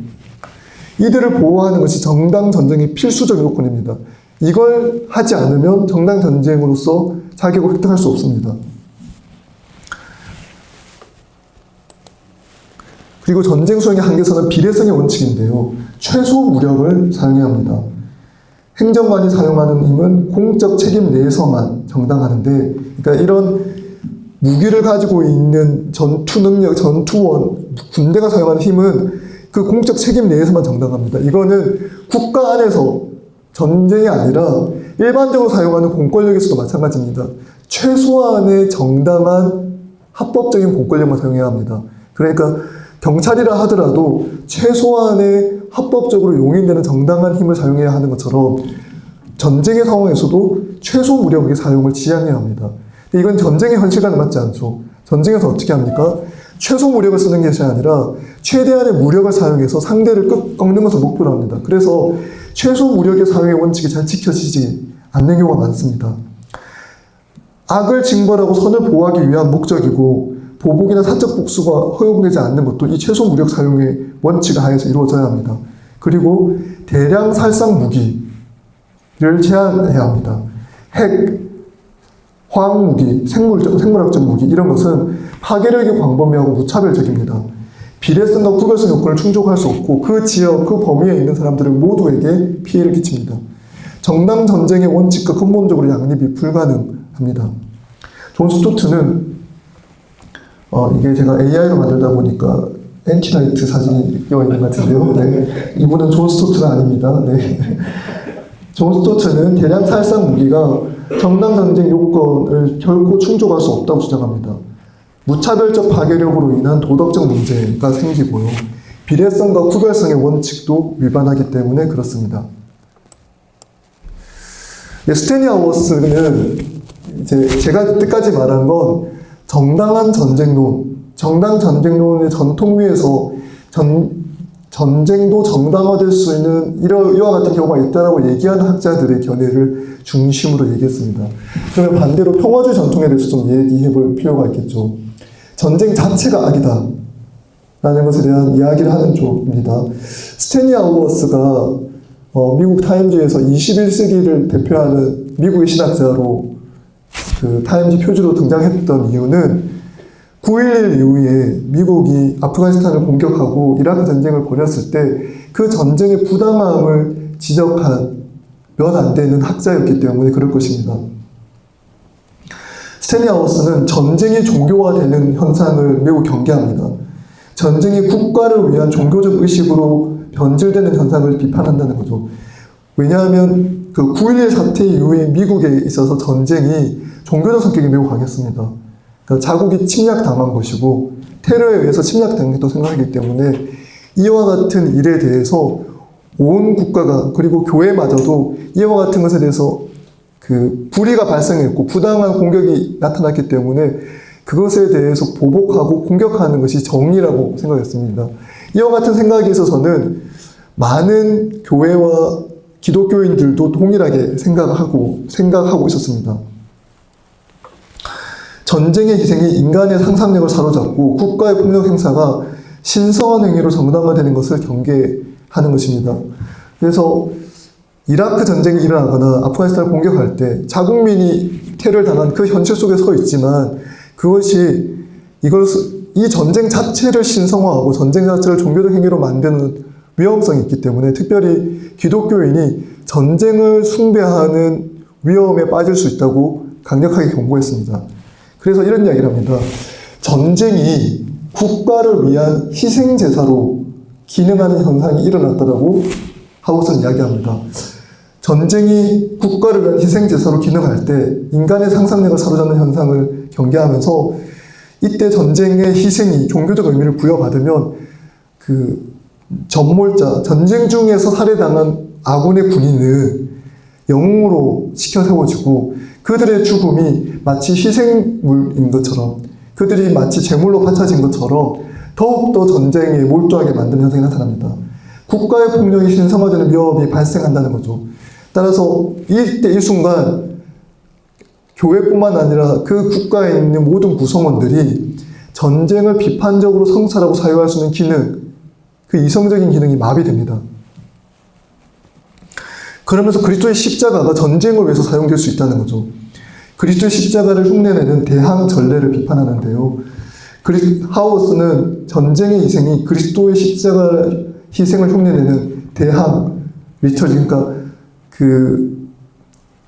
[SPEAKER 2] 이들을 보호하는 것이 정당 전쟁의 필수적 요건입니다. 이걸 하지 않으면 정당 전쟁으로서 자격을 획득할 수 없습니다. 그리고 전쟁 수행의 한계선은 비례성의 원칙인데요. 최소 무력을 사용해야 합니다. 행정관이 사용하는 힘은 공적 책임 내에서만 정당하는데, 그러니까 이런 무기를 가지고 있는 전투 능력, 전투원, 군대가 사용하는 힘은 그 공적 책임 내에서만 정당합니다. 이거는 국가 안에서 전쟁이 아니라 일반적으로 사용하는 공권력에서도 마찬가지입니다. 최소한의 정당한 합법적인 공권력만 사용해야 합니다. 그러니까 경찰이라 하더라도 최소한의 합법적으로 용인되는 정당한 힘을 사용해야 하는 것처럼 전쟁의 상황에서도 최소 무력의 사용을 지향해야 합니다. 근데 이건 전쟁의 현실과는 맞지 않죠. 전쟁에서 어떻게 합니까? 최소 무력을 쓰는 것이 아니라 최대한의 무력을 사용해서 상대를 꺾는 것을 목표로 합니다. 그래서 최소 무력의 사용의 원칙이 잘 지켜지지 않는 경우가 많습니다. 악을 징벌하고 선을 보호하기 위한 목적이고 보복이나 사적 복수가 허용되지 않는 것도 이 최소 무력 사용의 원칙 하에서 이루어져야 합니다. 그리고 대량 살상 무기를 제한해야 합니다. 핵, 화학무기, 생물학적 무기 이런 것은 파괴력이 광범위하고 무차별적입니다. 비례성과 구별성 요건을 충족할 수 없고 그 지역, 그 범위에 있는 사람들 모두에게 피해를 끼칩니다. 정당 전쟁의 원칙과 근본적으로 양립이 불가능합니다. 존 스토트는 이게 제가 AI로 만들다 보니까 엔티라이트 사진이 끼어 있는 것 같은데요. 네. 이분은 존 스토트는 아닙니다. 네. 존 스토트는 대량 살상 무기가 정당 전쟁 요건을 결코 충족할 수 없다고 주장합니다. 무차별적 파괴력으로 인한 도덕적 문제가 생기고요. 비례성과 구별성의 원칙도 위반하기 때문에 그렇습니다. 네, 스탠리 하워스는 제가 끝까지 말한 건 정당한 전쟁론, 정당 전쟁론의 전통 위에서 전쟁도 정당화될 수 있는 이와 같은 경우가 있다라고 얘기하는 학자들의 견해를 중심으로 얘기했습니다. 그러면 반대로 평화주의 전통에 대해서 좀 얘기해 볼 필요가 있겠죠. 전쟁 자체가 악이다 라는 것에 대한 이야기를 하는 쪽입니다. 스탠리 하워스가 미국 타임즈에서 21세기를 대표하는 미국의 신학자로 그 타임즈 표지로 등장했던 이유는 9.11 이후에 미국이 아프가니스탄을 공격하고 이라크 전쟁을 벌였을 때 그 전쟁의 부당함을 지적한 몇 안 되는 학자였기 때문에 그럴 것입니다. 스탠리 하워스는 전쟁이 종교화되는 현상을 매우 경계합니다. 전쟁이 국가를 위한 종교적 의식으로 변질되는 현상을 비판한다는 거죠. 왜냐하면 그 9.11 사태 이후에 미국에 있어서 전쟁이 종교적 성격이 매우 강했습니다. 그러니까 자국이 침략당한 것이고 테러에 의해서 침략당했다고 생각하기 때문에 이와 같은 일에 대해서 온 국가가 그리고 교회마저도 이와 같은 것에 대해서 그 불의가 발생했고 부당한 공격이 나타났기 때문에 그것에 대해서 보복하고 공격하는 것이 정의라고 생각했습니다. 이와 같은 생각에 있어서는 많은 교회와 기독교인들도 동일하게 생각하고 있었습니다. 전쟁의 희생이 인간의 상상력을 사로잡고 국가의 폭력 행사가 신성한 행위로 정당화되는 것을 경계하는 것입니다. 그래서 이라크 전쟁이 일어나거나 아프가니스탄을 공격할 때 자국민이 테러를 당한 그 현실 속에 서 있지만 그것이 이 전쟁 자체를 신성화하고 전쟁 자체를 종교적 행위로 만드는 위험성이 있기 때문에 특별히 기독교인이 전쟁을 숭배하는 위험에 빠질 수 있다고 강력하게 경고했습니다. 그래서 이런 이야기를 합니다. 전쟁이 국가를 위한 희생제사로 기능하는 현상이 일어났다라고 하우스는 이야기합니다. 전쟁이 국가를 위한 희생제사로 기능할 때 인간의 상상력을 사로잡는 현상을 경계하면서 이때 전쟁의 희생이 종교적 의미를 부여받으면 그 전몰자, 전쟁 중에서 살해당한 아군의 군인은 영웅으로 시켜 세워지고 그들의 죽음이 마치 희생물인 것처럼, 그들이 마치 제물로 바쳐진 것처럼 더욱더 전쟁에 몰두하게 만드는 현상이 나타납니다. 국가의 폭력이 신성화되는 위협이 발생한다는 거죠. 따라서 이때 이 순간 교회뿐만 아니라 그 국가에 있는 모든 구성원들이 전쟁을 비판적으로 성찰하고 사유할 수 있는 기능, 그 이성적인 기능이 마비됩니다. 그러면서 그리스도의 십자가가 전쟁을 위해서 사용될 수 있다는 거죠. 그리스도의 십자가를 흉내내는 대항 전례를 비판하는데요. 하우스는 전쟁의 희생이 그리스도의 십자가 희생을 흉내내는 대항, 리처지, 그러니까 그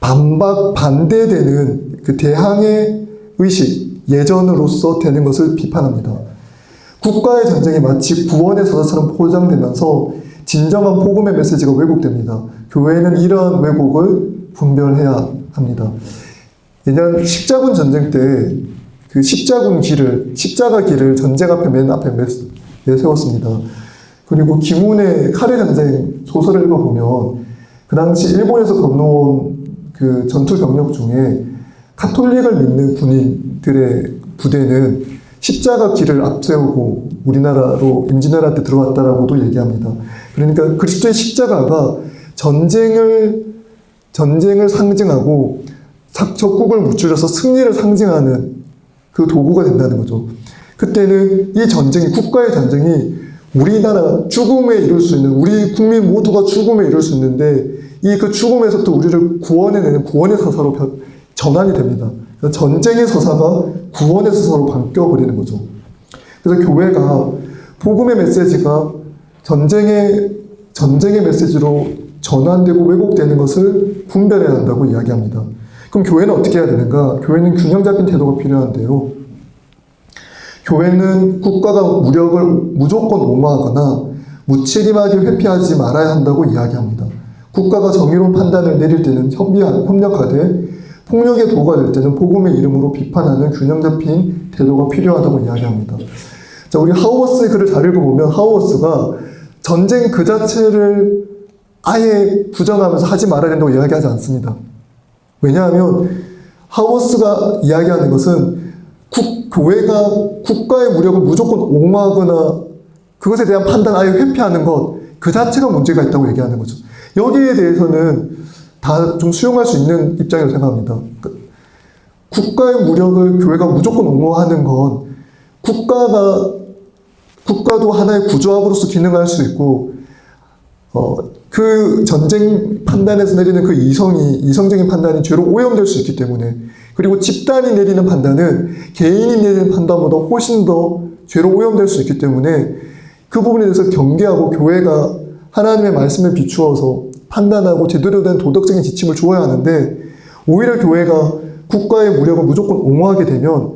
[SPEAKER 2] 반대되는 그 대항의 의식, 예전으로서 되는 것을 비판합니다. 국가의 전쟁이 마치 구원의 사자처럼 포장되면서 진정한 복음의 메시지가 왜곡됩니다. 교회는 이러한 왜곡을 분별해야 합니다. 예전 십자군 전쟁 때 그 십자가 길을 전쟁 앞에 맨 앞에 내세웠습니다. 그리고 김훈의 칼의 전쟁 소설을 읽어보면 그 당시 일본에서 건너온 그 전투 병력 중에 카톨릭을 믿는 군인들의 부대는 십자가 길을 앞세우고 우리나라로 임진왜란 때 들어왔다라고도 얘기합니다. 그러니까 그리스도의 십자가가 전쟁을 상징하고 적국을 무찔러서 승리를 상징하는 그 도구가 된다는 거죠. 그때는 이 전쟁이, 국가의 전쟁이 우리나라 죽음에 이룰 수 있는, 우리 국민 모두가 죽음에 이룰 수 있는데 이 그 죽음에서부터 우리를 구원해내는 구원의 서사로 전환이 됩니다. 전쟁의 서사가 구원의 서사로 바뀌어버리는 거죠. 그래서 교회가 복음의 메시지가 전쟁의 메시지로 전환되고 왜곡되는 것을 분별해야 한다고 이야기합니다. 그럼 교회는 어떻게 해야 되는가? 교회는 균형 잡힌 태도가 필요한데요. 교회는 국가가 무력을 무조건 옹호하거나 무책임하게 회피하지 말아야 한다고 이야기합니다. 국가가 정의로운 판단을 내릴 때는 협력하되 폭력의 도구가 될 때는 복음의 이름으로 비판하는 균형 잡힌 태도가 필요하다고 이야기합니다. 자, 우리 하우어스의 글을 잘 읽어보면 하우어스가 전쟁 그 자체를 아예 부정하면서 하지 말아야 된다고 이야기하지 않습니다. 왜냐하면 하우어스가 이야기하는 것은 교회가 국가의 무력을 무조건 옹호하거나 그것에 대한 판단 아예 회피하는 것 그 자체가 문제가 있다고 얘기하는 거죠. 여기에 대해서는 다 좀 수용할 수 있는 입장이라고 생각합니다. 국가의 무력을 교회가 무조건 옹호하는 건 국가도 하나의 구조학으로서 기능할 수 있고, 그 전쟁 판단에서 내리는 그 이성적인 판단이 죄로 오염될 수 있기 때문에, 그리고 집단이 내리는 판단은 개인이 내리는 판단보다 훨씬 더 죄로 오염될 수 있기 때문에 그 부분에 대해서 경계하고 교회가 하나님의 말씀을 비추어서 판단하고 제대로 된 도덕적인 지침을 주어야 하는데, 오히려 교회가 국가의 무력을 무조건 옹호하게 되면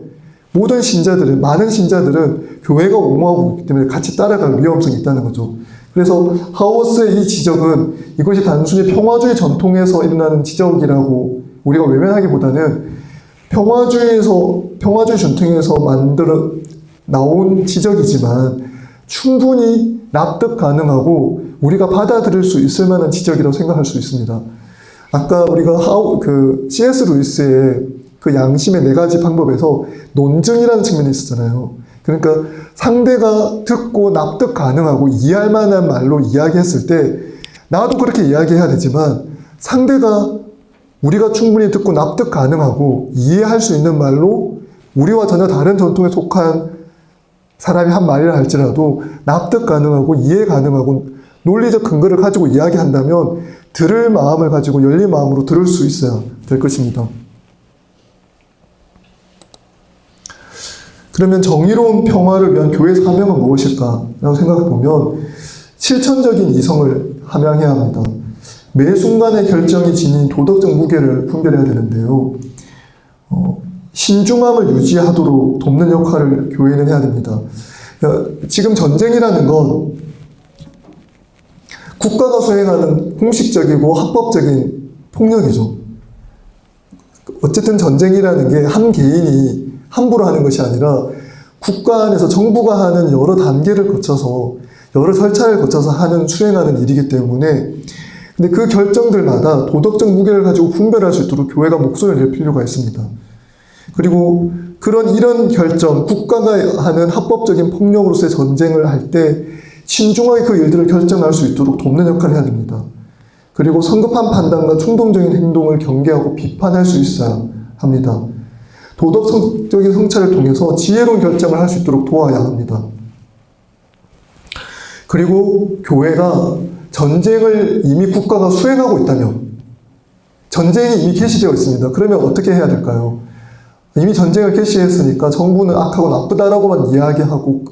[SPEAKER 2] 많은 신자들은 교회가 옹호하고 있기 때문에 같이 따라갈 위험성이 있다는 거죠. 그래서 하우어스의 이 지적은 이것이 단순히 평화주의 전통에서 일어나는 지적이라고 우리가 외면하기보다는 평화주의 전통에서 만들어 나온 지적이지만 충분히 납득 가능하고 우리가 받아들일 수 있을 만한 지적이라고 생각할 수 있습니다. 아까 우리가 C.S. 루이스의 그 양심의 4가지 방법에서 논증이라는 측면이 있었잖아요. 그러니까 상대가 듣고 납득 가능하고 이해할 만한 말로 이야기했을 때 나도 그렇게 이야기해야 되지만 상대가 우리가 충분히 듣고 납득 가능하고 이해할 수 있는 말로 우리와 전혀 다른 전통에 속한 사람이 한 말이라 할지라도 납득 가능하고 이해 가능하고 논리적 근거를 가지고 이야기한다면 들을 마음을 가지고 열린 마음으로 들을 수 있어야 될 것입니다. 그러면 정의로운 평화를 위한 교회 사명은 무엇일까라고 생각해 보면 실천적인 이성을 함양해야 합니다. 매 순간의 결정이 지닌 도덕적 무게를 분별해야 되는데요. 신중함을 유지하도록 돕는 역할을 교회는 해야 됩니다. 지금 전쟁이라는 건 국가가 수행하는 공식적이고 합법적인 폭력이죠. 어쨌든 전쟁이라는 게 한 개인이 함부로 하는 것이 아니라 국가 안에서 정부가 하는 여러 단계를 거쳐서 여러 절차를 거쳐서 수행하는 일이기 때문에 근데 그 결정들마다 도덕적 무게를 가지고 분별할 수 있도록 교회가 목소리를 낼 필요가 있습니다. 그리고 이런 결정, 국가가 하는 합법적인 폭력으로서의 전쟁을 할 때 신중하게 그 일들을 결정할 수 있도록 돕는 역할을 해야 됩니다. 그리고 성급한 판단과 충동적인 행동을 경계하고 비판할 수 있어야 합니다. 도덕적인 성찰을 통해서 지혜로운 결정을 할 수 있도록 도와야 합니다. 그리고 교회가 전쟁을 이미 국가가 수행하고 있다면 전쟁이 이미 개시되어 있습니다. 그러면 어떻게 해야 될까요? 이미 전쟁을 개시했으니까 정부는 악하고 나쁘다라고만 이야기하고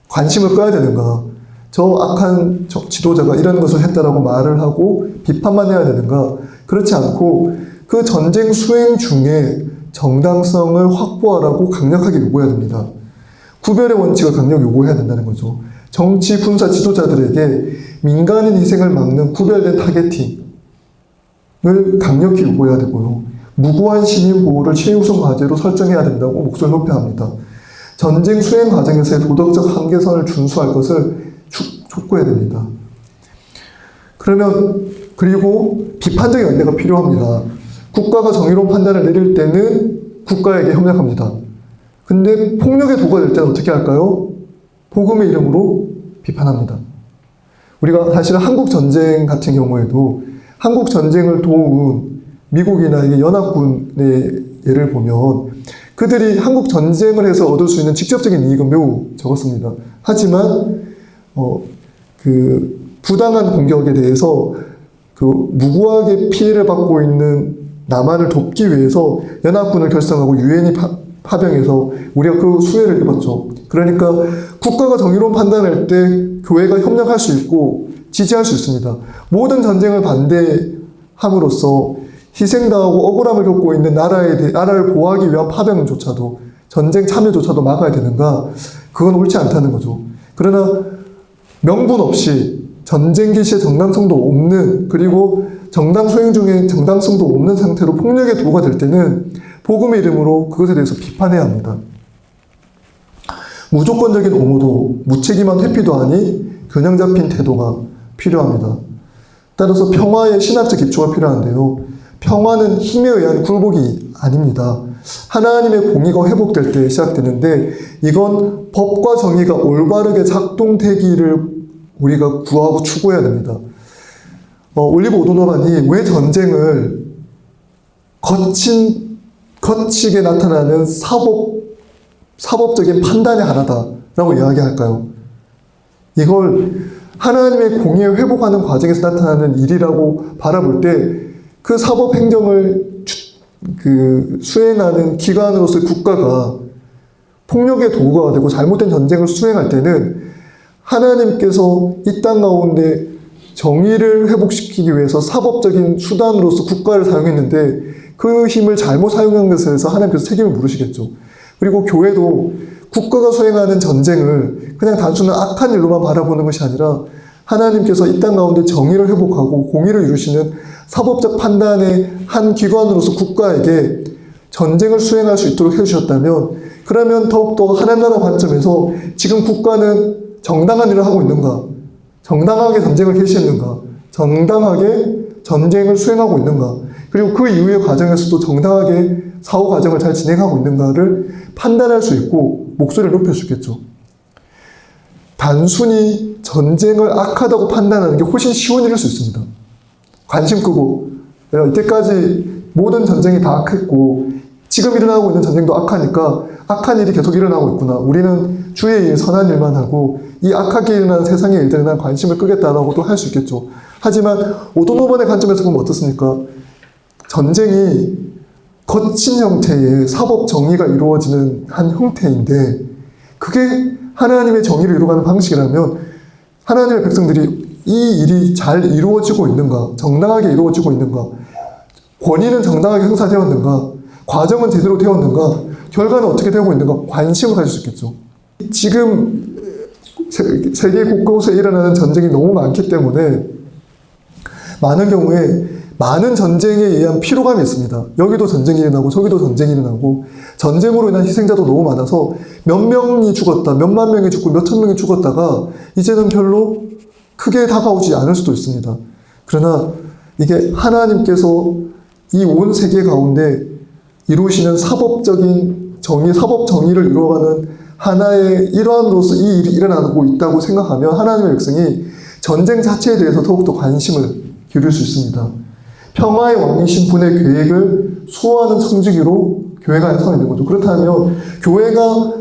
[SPEAKER 2] 관심을 꺼야 되는가? 저 악한 지도자가 이런 것을 했다라고 말을 하고 비판만 해야 되는가? 그렇지 않고 그 전쟁 수행 중에 정당성을 확보하라고 강력하게 요구해야 됩니다. 구별의 원칙을 강력히 요구해야 된다는 거죠. 정치, 군사 지도자들에게 민간인 희생을 막는 구별된 타겟팅을 강력히 요구해야 되고요. 무고한 시민 보호를 최우선 과제로 설정해야 된다고 목소리를 높여야 합니다. 전쟁 수행 과정에서의 도덕적 한계선을 준수할 것을 촉구해야 됩니다. 그리고 비판적인 연대가 필요합니다. 국가가 정의로운 판단을 내릴 때는 국가에게 협력합니다. 근데 폭력의 도가 될 때는 어떻게 할까요? 복음의 이름으로 비판합니다. 우리가 사실 한국 전쟁 같은 경우에도 한국 전쟁을 도운 미국이나 연합군의 예를 보면 그들이 한국 전쟁을 해서 얻을 수 있는 직접적인 이익은 매우 적었습니다. 하지만 부당한 공격에 대해서 무고하게 피해를 받고 있는 남한을 돕기 위해서 연합군을 결성하고 유엔이 파병해서 우리가 그 수혜를 입었죠. 그러니까 국가가 정의로운 판단할 때 교회가 협력할 수 있고 지지할 수 있습니다. 모든 전쟁을 반대함으로써 희생당하고 억울함을 겪고 있는 나라를 보호하기 위한 파병조차도 전쟁 참여조차도 막아야 되는가? 그건 옳지 않다는 거죠. 그러나 명분 없이 전쟁 개시의 정당성도 없는 그리고 정당 수행 중에 정당성도 없는 상태로 폭력의 도가 될 때는 복음의 이름으로 그것에 대해서 비판해야 합니다. 무조건적인 옹호도 무책임한 회피도 아닌 균형 잡힌 태도가 필요합니다. 따라서 평화의 신학적 기초가 필요한데요. 평화는 힘에 의한 굴복이 아닙니다. 하나님의 공의가 회복될 때 시작되는데 이건 법과 정의가 올바르게 작동되기를 우리가 구하고 추구해야 됩니다. 올리브 오도노란이 왜 전쟁을 거치게 나타나는 사법적인 판단의 하나다라고 이야기할까요? 이걸 하나님의 공의에 회복하는 과정에서 나타나는 일이라고 바라볼 때 그 사법 행정을 수행하는 기관으로서의 국가가 폭력의 도구가 되고 잘못된 전쟁을 수행할 때는 하나님께서 이 땅 가운데 정의를 회복시키기 위해서 사법적인 수단으로서 국가를 사용했는데 그 힘을 잘못 사용한 것에 대해서 하나님께서 책임을 물으시겠죠. 그리고 교회도 국가가 수행하는 전쟁을 그냥 단순한 악한 일로만 바라보는 것이 아니라 하나님께서 이 땅 가운데 정의를 회복하고 공의를 이루시는 사법적 판단의 한 기관으로서 국가에게 전쟁을 수행할 수 있도록 해주셨다면 그러면 더욱더 하나님 나라 관점에서 지금 국가는 정당한 일을 하고 있는가? 정당하게 전쟁을 개시했는가? 정당하게 전쟁을 수행하고 있는가? 그리고 그 이후의 과정에서도 정당하게 사후 과정을 잘 진행하고 있는가를 판단할 수 있고 목소리를 높일 수 있겠죠. 단순히 전쟁을 악하다고 판단하는 게 훨씬 쉬운 일일 수 있습니다. 관심 끄고 내가 이때까지 모든 전쟁이 다 악했고 지금 일어나고 있는 전쟁도 악하니까 악한 일이 계속 일어나고 있구나. 우리는 주의 일, 선한 일만 하고 이 악하게 일어나는 세상의 일들에 난 관심을 끄겠다라고도 할 수 있겠죠. 하지만 오도노번의 관점에서 보면 어떻습니까? 전쟁이 거친 형태의 사법 정의가 이루어지는 한 형태인데 그게 하나님의 정의를 이루어가는 방식이라면 하나님의 백성들이 이 일이 잘 이루어지고 있는가? 정당하게 이루어지고 있는가? 권위는 정당하게 행사되었는가? 과정은 제대로 되었는가, 결과는 어떻게 되고 있는가 관심을 가질 수 있겠죠. 지금 세계 곳곳에 일어나는 전쟁이 너무 많기 때문에 많은 경우에 많은 전쟁에 의한 피로감이 있습니다. 여기도 전쟁이 일어나고 저기도 전쟁이 일어나고 전쟁으로 인한 희생자도 너무 많아서 몇 명이 죽었다, 몇만 명이 죽고 몇천 명이 죽었다가 이제는 별로 크게 다가오지 않을 수도 있습니다. 그러나 이게 하나님께서 이 온 세계 가운데 이루시는 사법적인 정의, 사법 정의를 이루어가는 하나의 일환으로서 이 일이 일어나고 있다고 생각하면 하나님의 백성이 전쟁 자체에 대해서 더욱더 관심을 기울일 수 있습니다. 평화의 왕이신 분의 계획을 수호하는 청지기로 교회가 서 있는 거죠. 그렇다면 교회가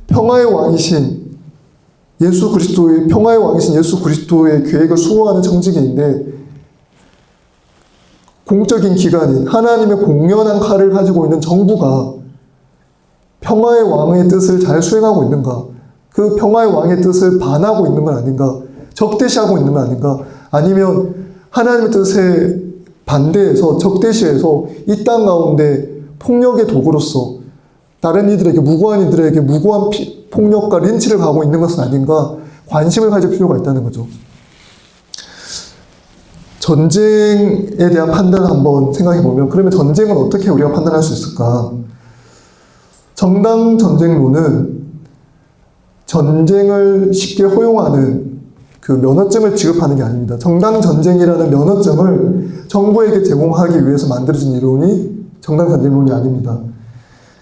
[SPEAKER 2] 평화의 왕이신 예수 그리스도의 평화의 왕이신 예수 그리스도의 계획을 수호하는 청지기인데 공적인 기관인 하나님의 공연한 칼을 가지고 있는 정부가 평화의 왕의 뜻을 잘 수행하고 있는가? 그 평화의 왕의 뜻을 반하고 있는 건 아닌가? 적대시하고 있는 건 아닌가? 아니면 하나님의 뜻에 반대해서 적대시해서 이 땅 가운데 폭력의 도구로서 다른 이들에게 무고한 이들에게 무고한 폭력과 린치를 가하고 있는 것은 아닌가? 관심을 가질 필요가 있다는 거죠. 전쟁에 대한 판단을 한번 생각해 보면 그러면 전쟁은 어떻게 우리가 판단할 수 있을까? 정당 전쟁론은 전쟁을 쉽게 허용하는 그 면허증을 지급하는 게 아닙니다. 정당 전쟁이라는 면허증을 정부에게 제공하기 위해서 만들어진 이론이 정당 전쟁론이 아닙니다.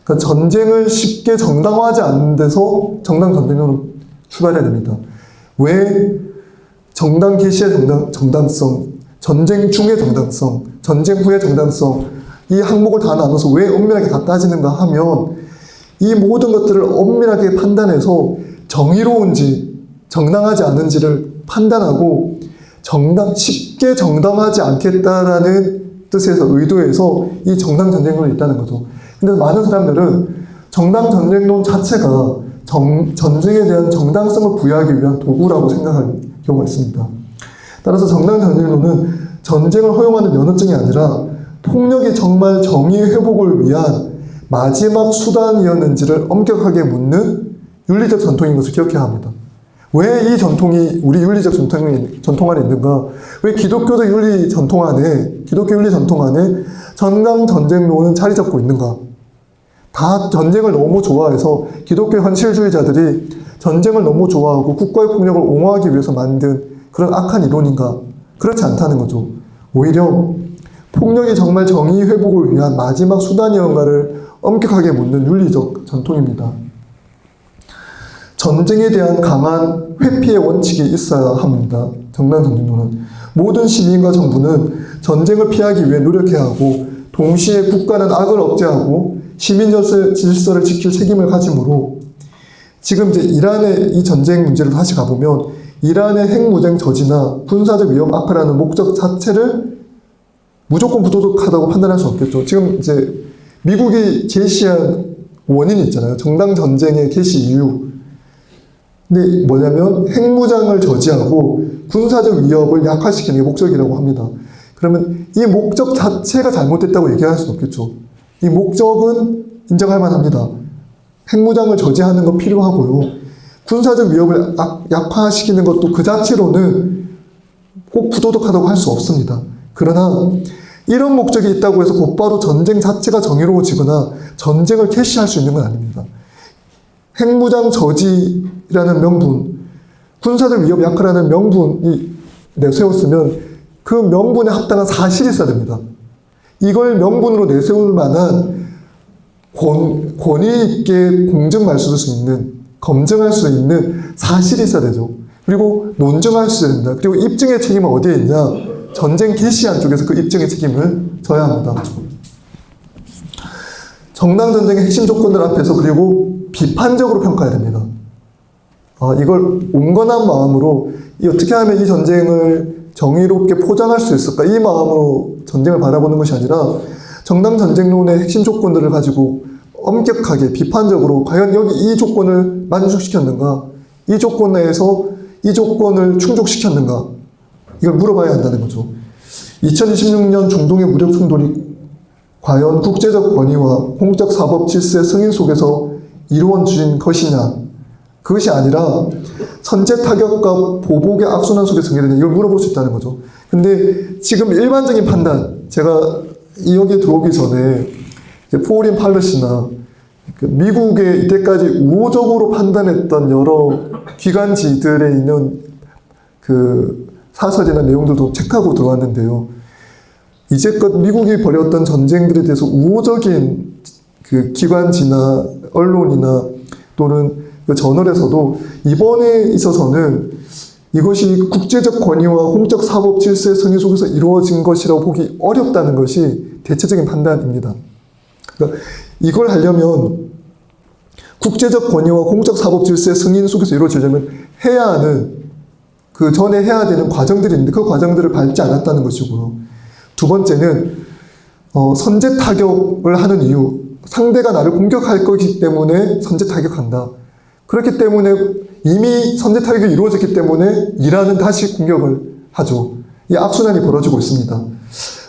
[SPEAKER 2] 그러니까 전쟁을 쉽게 정당화하지 않는 데서 정당 전쟁론을 출발해야 됩니다. 왜 정당 개시의 정당성, 전쟁 중의 정당성, 전쟁 후의 정당성, 이 항목을 다 나눠서 왜 엄밀하게 다 따지는가 하면 이 모든 것들을 엄밀하게 판단해서 정의로운지 정당하지 않은지를 판단하고 쉽게 정당하지 않겠다라는 뜻에서 의도에서 이 정당 전쟁론이 있다는 거죠. 근데 많은 사람들은 정당 전쟁론 자체가 전쟁에 대한 정당성을 부여하기 위한 도구라고 생각할 경우가 있습니다. 따라서 정당 전쟁론은 전쟁을 허용하는 면허증이 아니라 폭력이 정말 정의 회복을 위한 마지막 수단이었는지를 엄격하게 묻는 윤리적 전통인 것을 기억해야 합니다. 왜 이 전통이 우리 윤리적 전통 안에 있는가? 왜 기독교 윤리 전통 안에 정당 전쟁론은 자리 잡고 있는가? 다 전쟁을 너무 좋아해서 기독교 현실주의자들이 전쟁을 너무 좋아하고 국가의 폭력을 옹호하기 위해서 만든 그런 악한 이론인가? 그렇지 않다는 거죠. 오히려 폭력이 정말 정의 회복을 위한 마지막 수단이었는가를 엄격하게 묻는 윤리적 전통입니다. 전쟁에 대한 강한 회피의 원칙이 있어야 합니다. 정당 전쟁론은 모든 시민과 정부는 전쟁을 피하기 위해 노력해야 하고 동시에 국가는 악을 억제하고 시민 질서를 지킬 책임을 가지므로 지금 이제 이란의 이 전쟁 문제를 다시 가보면 이란의 핵무장 저지나 군사적 위협 악화라는 목적 자체를 무조건 부도덕하다고 판단할 수 없겠죠. 지금 이제 미국이 제시한 원인이 있잖아요. 정당 전쟁의 개시 이유. 근데 뭐냐면 핵무장을 저지하고 군사적 위협을 약화시키는 게 목적이라고 합니다. 그러면 이 목적 자체가 잘못됐다고 얘기할 수는 없겠죠. 이 목적은 인정할 만합니다. 핵무장을 저지하는 건 필요하고요. 군사적 위협을 약화시키는 것도 그 자체로는 꼭 부도덕하다고 할 수 없습니다. 그러나 이런 목적이 있다고 해서 곧바로 전쟁 자체가 정의로워지거나 전쟁을 개시할 수 있는 건 아닙니다. 핵무장 저지라는 명분, 군사적 위협 약화라는 명분이 내세웠으면 그 명분에 합당한 사실이 있어야 됩니다. 이걸 명분으로 내세울 만한 권위 있게 검증할 수 있는 사실이 있어야 되죠. 그리고 논증할 수 있어야 됩니다. 그리고 입증의 책임은 어디에 있냐? 전쟁 개시한 쪽에서 그 입증의 책임을 져야 합니다. 정당 전쟁의 핵심 조건들 앞에서 그리고 비판적으로 평가해야 됩니다. 이걸 온건한 마음으로 어떻게 하면 이 전쟁을 정의롭게 포장할 수 있을까? 이 마음으로 전쟁을 바라보는 것이 아니라 정당 전쟁론의 핵심 조건들을 가지고 엄격하게 비판적으로 과연 여기 이 조건을 만족시켰는가? 이 조건에서 이 조건을 충족시켰는가? 이걸 물어봐야 한다는 거죠. 2026년 중동의 무력 충돌이 과연 국제적 권위와 공적 사법 질서의 승인 속에서 이루어진 것이냐, 그것이 아니라 선제 타격과 보복의 악순환 속에서 전개되냐, 이걸 물어볼 수 있다는 거죠. 근데 지금 일반적인 판단, 제가 여기에 들어오기 전에 포린 팔러시나 미국의 이때까지 우호적으로 판단했던 여러 기관지들에 있는 그 사설이나 내용들도 체크하고 들어왔는데요. 이제껏 미국이 벌였던 전쟁들에 대해서 우호적인 그 기관지나 언론이나 또는 그 저널에서도 이번에 있어서는 이것이 국제적 권위와 공적 사법 질서의 성의 속에서 이루어진 것이라고 보기 어렵다는 것이 대체적인 판단입니다. 그러니까 이걸 하려면 국제적 권위와 공적 사법 질서의 승인 속에서 이루어지려면 해야 하는 그 전에 해야 되는 과정들이 있는데 그 과정들을 밟지 않았다는 것이고요. 두 번째는 선제 타격을 하는 이유, 상대가 나를 공격할 거기 때문에 선제 타격한다. 그렇기 때문에 이미 선제 타격이 이루어졌기 때문에 이란은 다시 공격을 하죠. 이 악순환이 벌어지고 있습니다.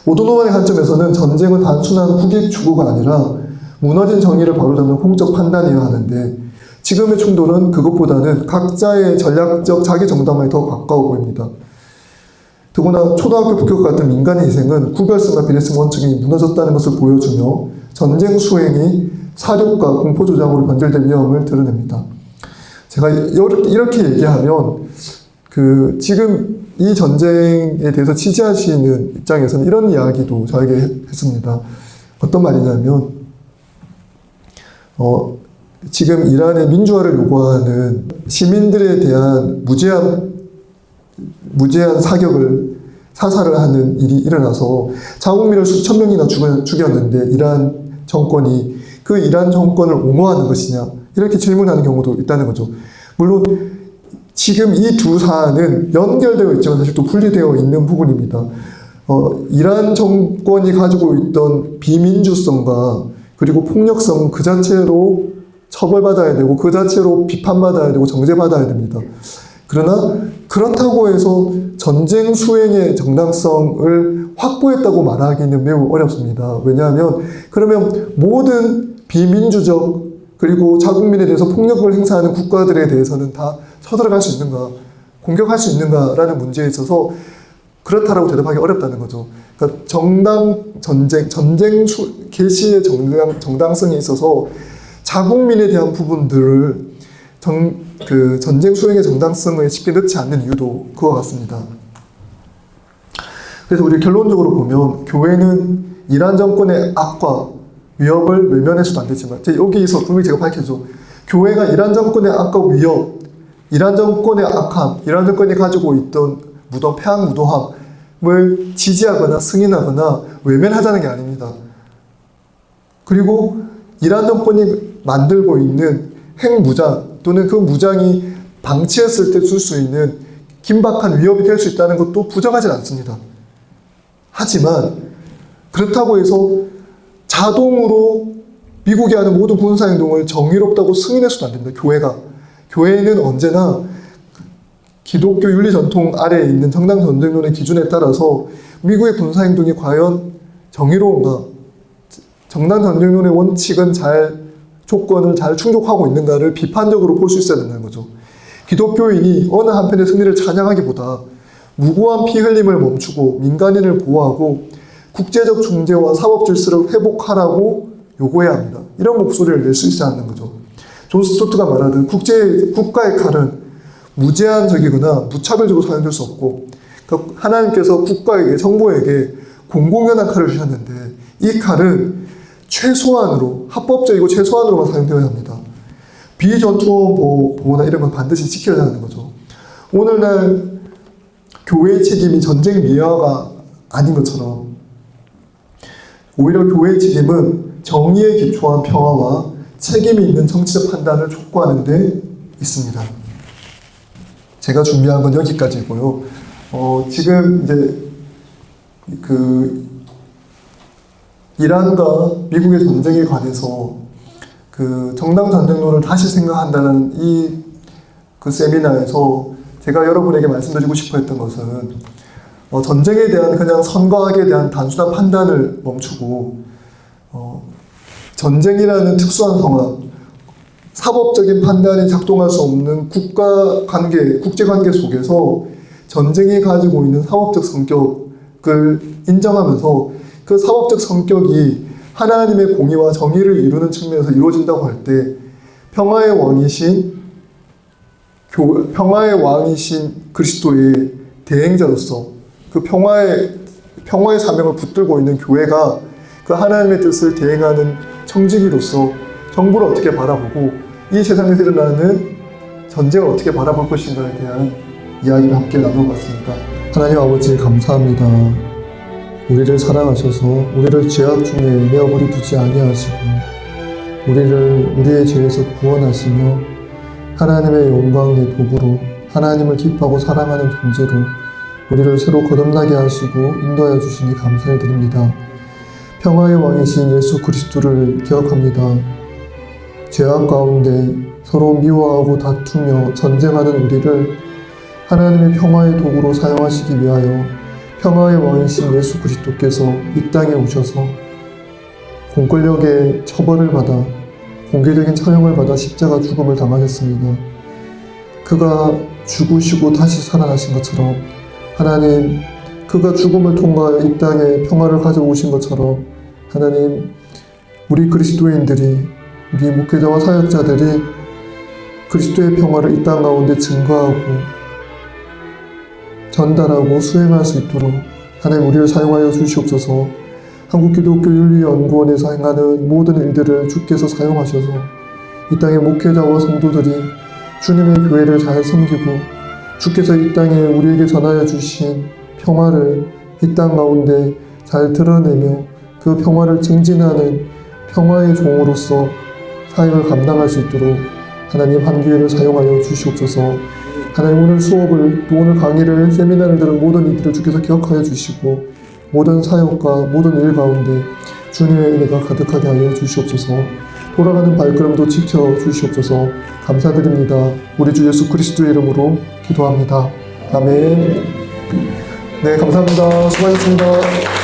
[SPEAKER 2] 오도노만의 관점에서는 전쟁은 단순한 국익 추구가 아니라 무너진 정의를 바로잡는 공적 판단이어야 하는데 지금의 충돌은 그것보다는 각자의 전략적 자기 정당화에 더 가까워 보입니다. 더구나 초등학교 폭격 같은 민간의 희생은 구별성과 비례성 원칙이 무너졌다는 것을 보여주며 전쟁 수행이 사륙과 공포 조장으로 변질될 위험을 드러냅니다. 제가 이렇게 얘기하면 지금 이 전쟁에 대해서 지지하시는 입장에서는 이런 이야기도 저에게 했습니다. 어떤 말이냐면 지금 이란의 민주화를 요구하는 시민들에 대한 무제한 사살을 하는 일이 일어나서 자국민을 수천 명이나 죽였는데 이란 정권이 그 이란 정권을 옹호하는 것이냐, 이렇게 질문하는 경우도 있다는 거죠. 물론 지금 이 두 사안은 연결되어 있지만 사실 또 분리되어 있는 부분입니다. 이란 정권이 가지고 있던 비민주성과 그리고 폭력성은 그 자체로 처벌받아야 되고 그 자체로 비판받아야 되고 정죄받아야 됩니다. 그러나 그렇다고 해서 전쟁 수행의 정당성을 확보했다고 말하기는 매우 어렵습니다. 왜냐하면 그러면 모든 비민주적 그리고 자국민에 대해서 폭력을 행사하는 국가들에 대해서는 다 쳐들어갈 수 있는가, 공격할 수 있는가라는 문제에 있어서 그렇다라고 대답하기 어렵다는 거죠. 그러니까 전쟁 개시의 정당성에 있어서 자국민에 대한 부분들을 전쟁 수행의 정당성에 쉽게 넣지 않는 이유도 그와 같습니다. 그래서 우리 결론적으로 보면 교회는 이란 정권의 악과 위협을 외면해서도 안 되지만 여기서 분명히 제가 밝혀줘. 교회가 이란 정권의 악과 위협, 이란 정권의 악함, 이란 정권이 가지고 있던 폐악 무도함을 지지하거나 승인하거나 외면하자는 게 아닙니다. 그리고 이란 정권이 만들고 있는 핵무장 또는 그 무장이 방치했을 때 줄 수 있는 긴박한 위협이 될 수 있다는 것도 부정하지 않습니다. 하지만 그렇다고 해서 자동으로 미국이 하는 모든 군사행동을 정의롭다고 승인해서도 안 됩니다. 교회는 언제나 기독교 윤리 전통 아래에 있는 정당 전쟁론의 기준에 따라서 미국의 군사행동이 과연 정의로운가, 정당 전쟁론의 원칙은 조건을 잘 충족하고 있는가를 비판적으로 볼 수 있어야 된다는 거죠. 기독교인이 어느 한편의 승리를 찬양하기보다 무고한 피 흘림을 멈추고 민간인을 보호하고 국제적 중재와 사법 질서를 회복하라고 요구해야 합니다. 이런 목소리를 낼 수 있어야 하는 거죠. 존 스토트가 말하듯 국가의 칼은 무제한적이거나 무차별적으로 사용될 수 없고, 그러니까 하나님께서 국가에게, 정부에게 공공연한 칼을 주셨는데 이 칼은 최소한으로, 합법적이고 최소한으로만 사용되어야 합니다. 비전투원 보호나 이런 건 반드시 지켜야 하는 거죠. 오늘날 교회의 책임이 전쟁 미화가 아닌 것처럼 오히려 교회의 책임은 정의에 기초한 평화와 책임이 있는 정치적 판단을 촉구하는 데 있습니다. 제가 준비한 건 여기까지고요. 지금 이제 이란과 미국의 전쟁에 관해서 정당 전쟁론을 다시 생각한다는 그 세미나에서 제가 여러분에게 말씀드리고 싶어 했던 것은 전쟁에 대한 그냥 선과 악에 대한 단순한 판단을 멈추고 전쟁이라는 특수한 상황, 사법적인 판단이 작동할 수 없는 국제관계 속에서 전쟁이 가지고 있는 사법적 성격을 인정하면서 그 사법적 성격이 하나님의 공의와 정의를 이루는 측면에서 이루어진다고 할 때 평화의 왕이신 그리스도의 대행자로서 그 평화의 사명을 붙들고 있는 교회가 그 하나님의 뜻을 대행하는 청지기로서 정부를 어떻게 바라보고 이 세상에서 일어나는 전쟁을 어떻게 바라볼 것인가에 대한 이야기를 함께 나눠봤습니다. 하나님 아버지 감사합니다. 우리를 사랑하셔서 우리를 죄악 중에 내어버리 두지 아니하시고 우리를 우리의 죄에서 구원하시며 하나님의 영광의 도구로 하나님을 기뻐하고 사랑하는 존재로 우리를 새로 거듭나게 하시고 인도하여 주시니 감사를 드립니다. 평화의 왕이신 예수 그리스도를 기억합니다. 죄악 가운데 서로 미워하고 다투며 전쟁하는 우리를 하나님의 평화의 도구로 사용하시기 위하여 평화의 왕이신 예수 그리스도께서 이 땅에 오셔서 공권력의 처벌을 받아 공개적인 처형을 받아 십자가 죽음을 당하셨습니다. 그가 죽으시고 다시 살아나신 것처럼 하나님, 그가 죽음을 통과하여 이 땅에 평화를 가져오신 것처럼 하나님, 우리 그리스도인들이, 우리 목회자와 사역자들이 그리스도의 평화를 이 땅 가운데 증거하고 전달하고 수행할 수 있도록 하나님 우리를 사용하여 주시옵소서. 한국기독교윤리연구원에서 행하는 모든 일들을 주께서 사용하셔서 이 땅의 목회자와 성도들이 주님의 교회를 잘 섬기고 주께서 이 땅에 우리에게 전하여 주신 평화를 이 땅 가운데 잘 드러내며 그 평화를 증진하는 평화의 종으로서 사역을 감당할 수 있도록 하나님 한교회를 사용하여 주시옵소서. 하나님 오늘 수업을 또 오늘 강의를 세미나를 들은 모든 이들을 주께서 기억하여 주시고 모든 사역과 모든 일 가운데 주님의 은혜가 가득하게 하여 주시옵소서. 돌아가는 발걸음도 지켜 주시옵소서. 감사드립니다. 우리 주 예수 그리스도의 이름으로 기도합니다. 아멘. 네, 감사합니다. 수고하셨습니다.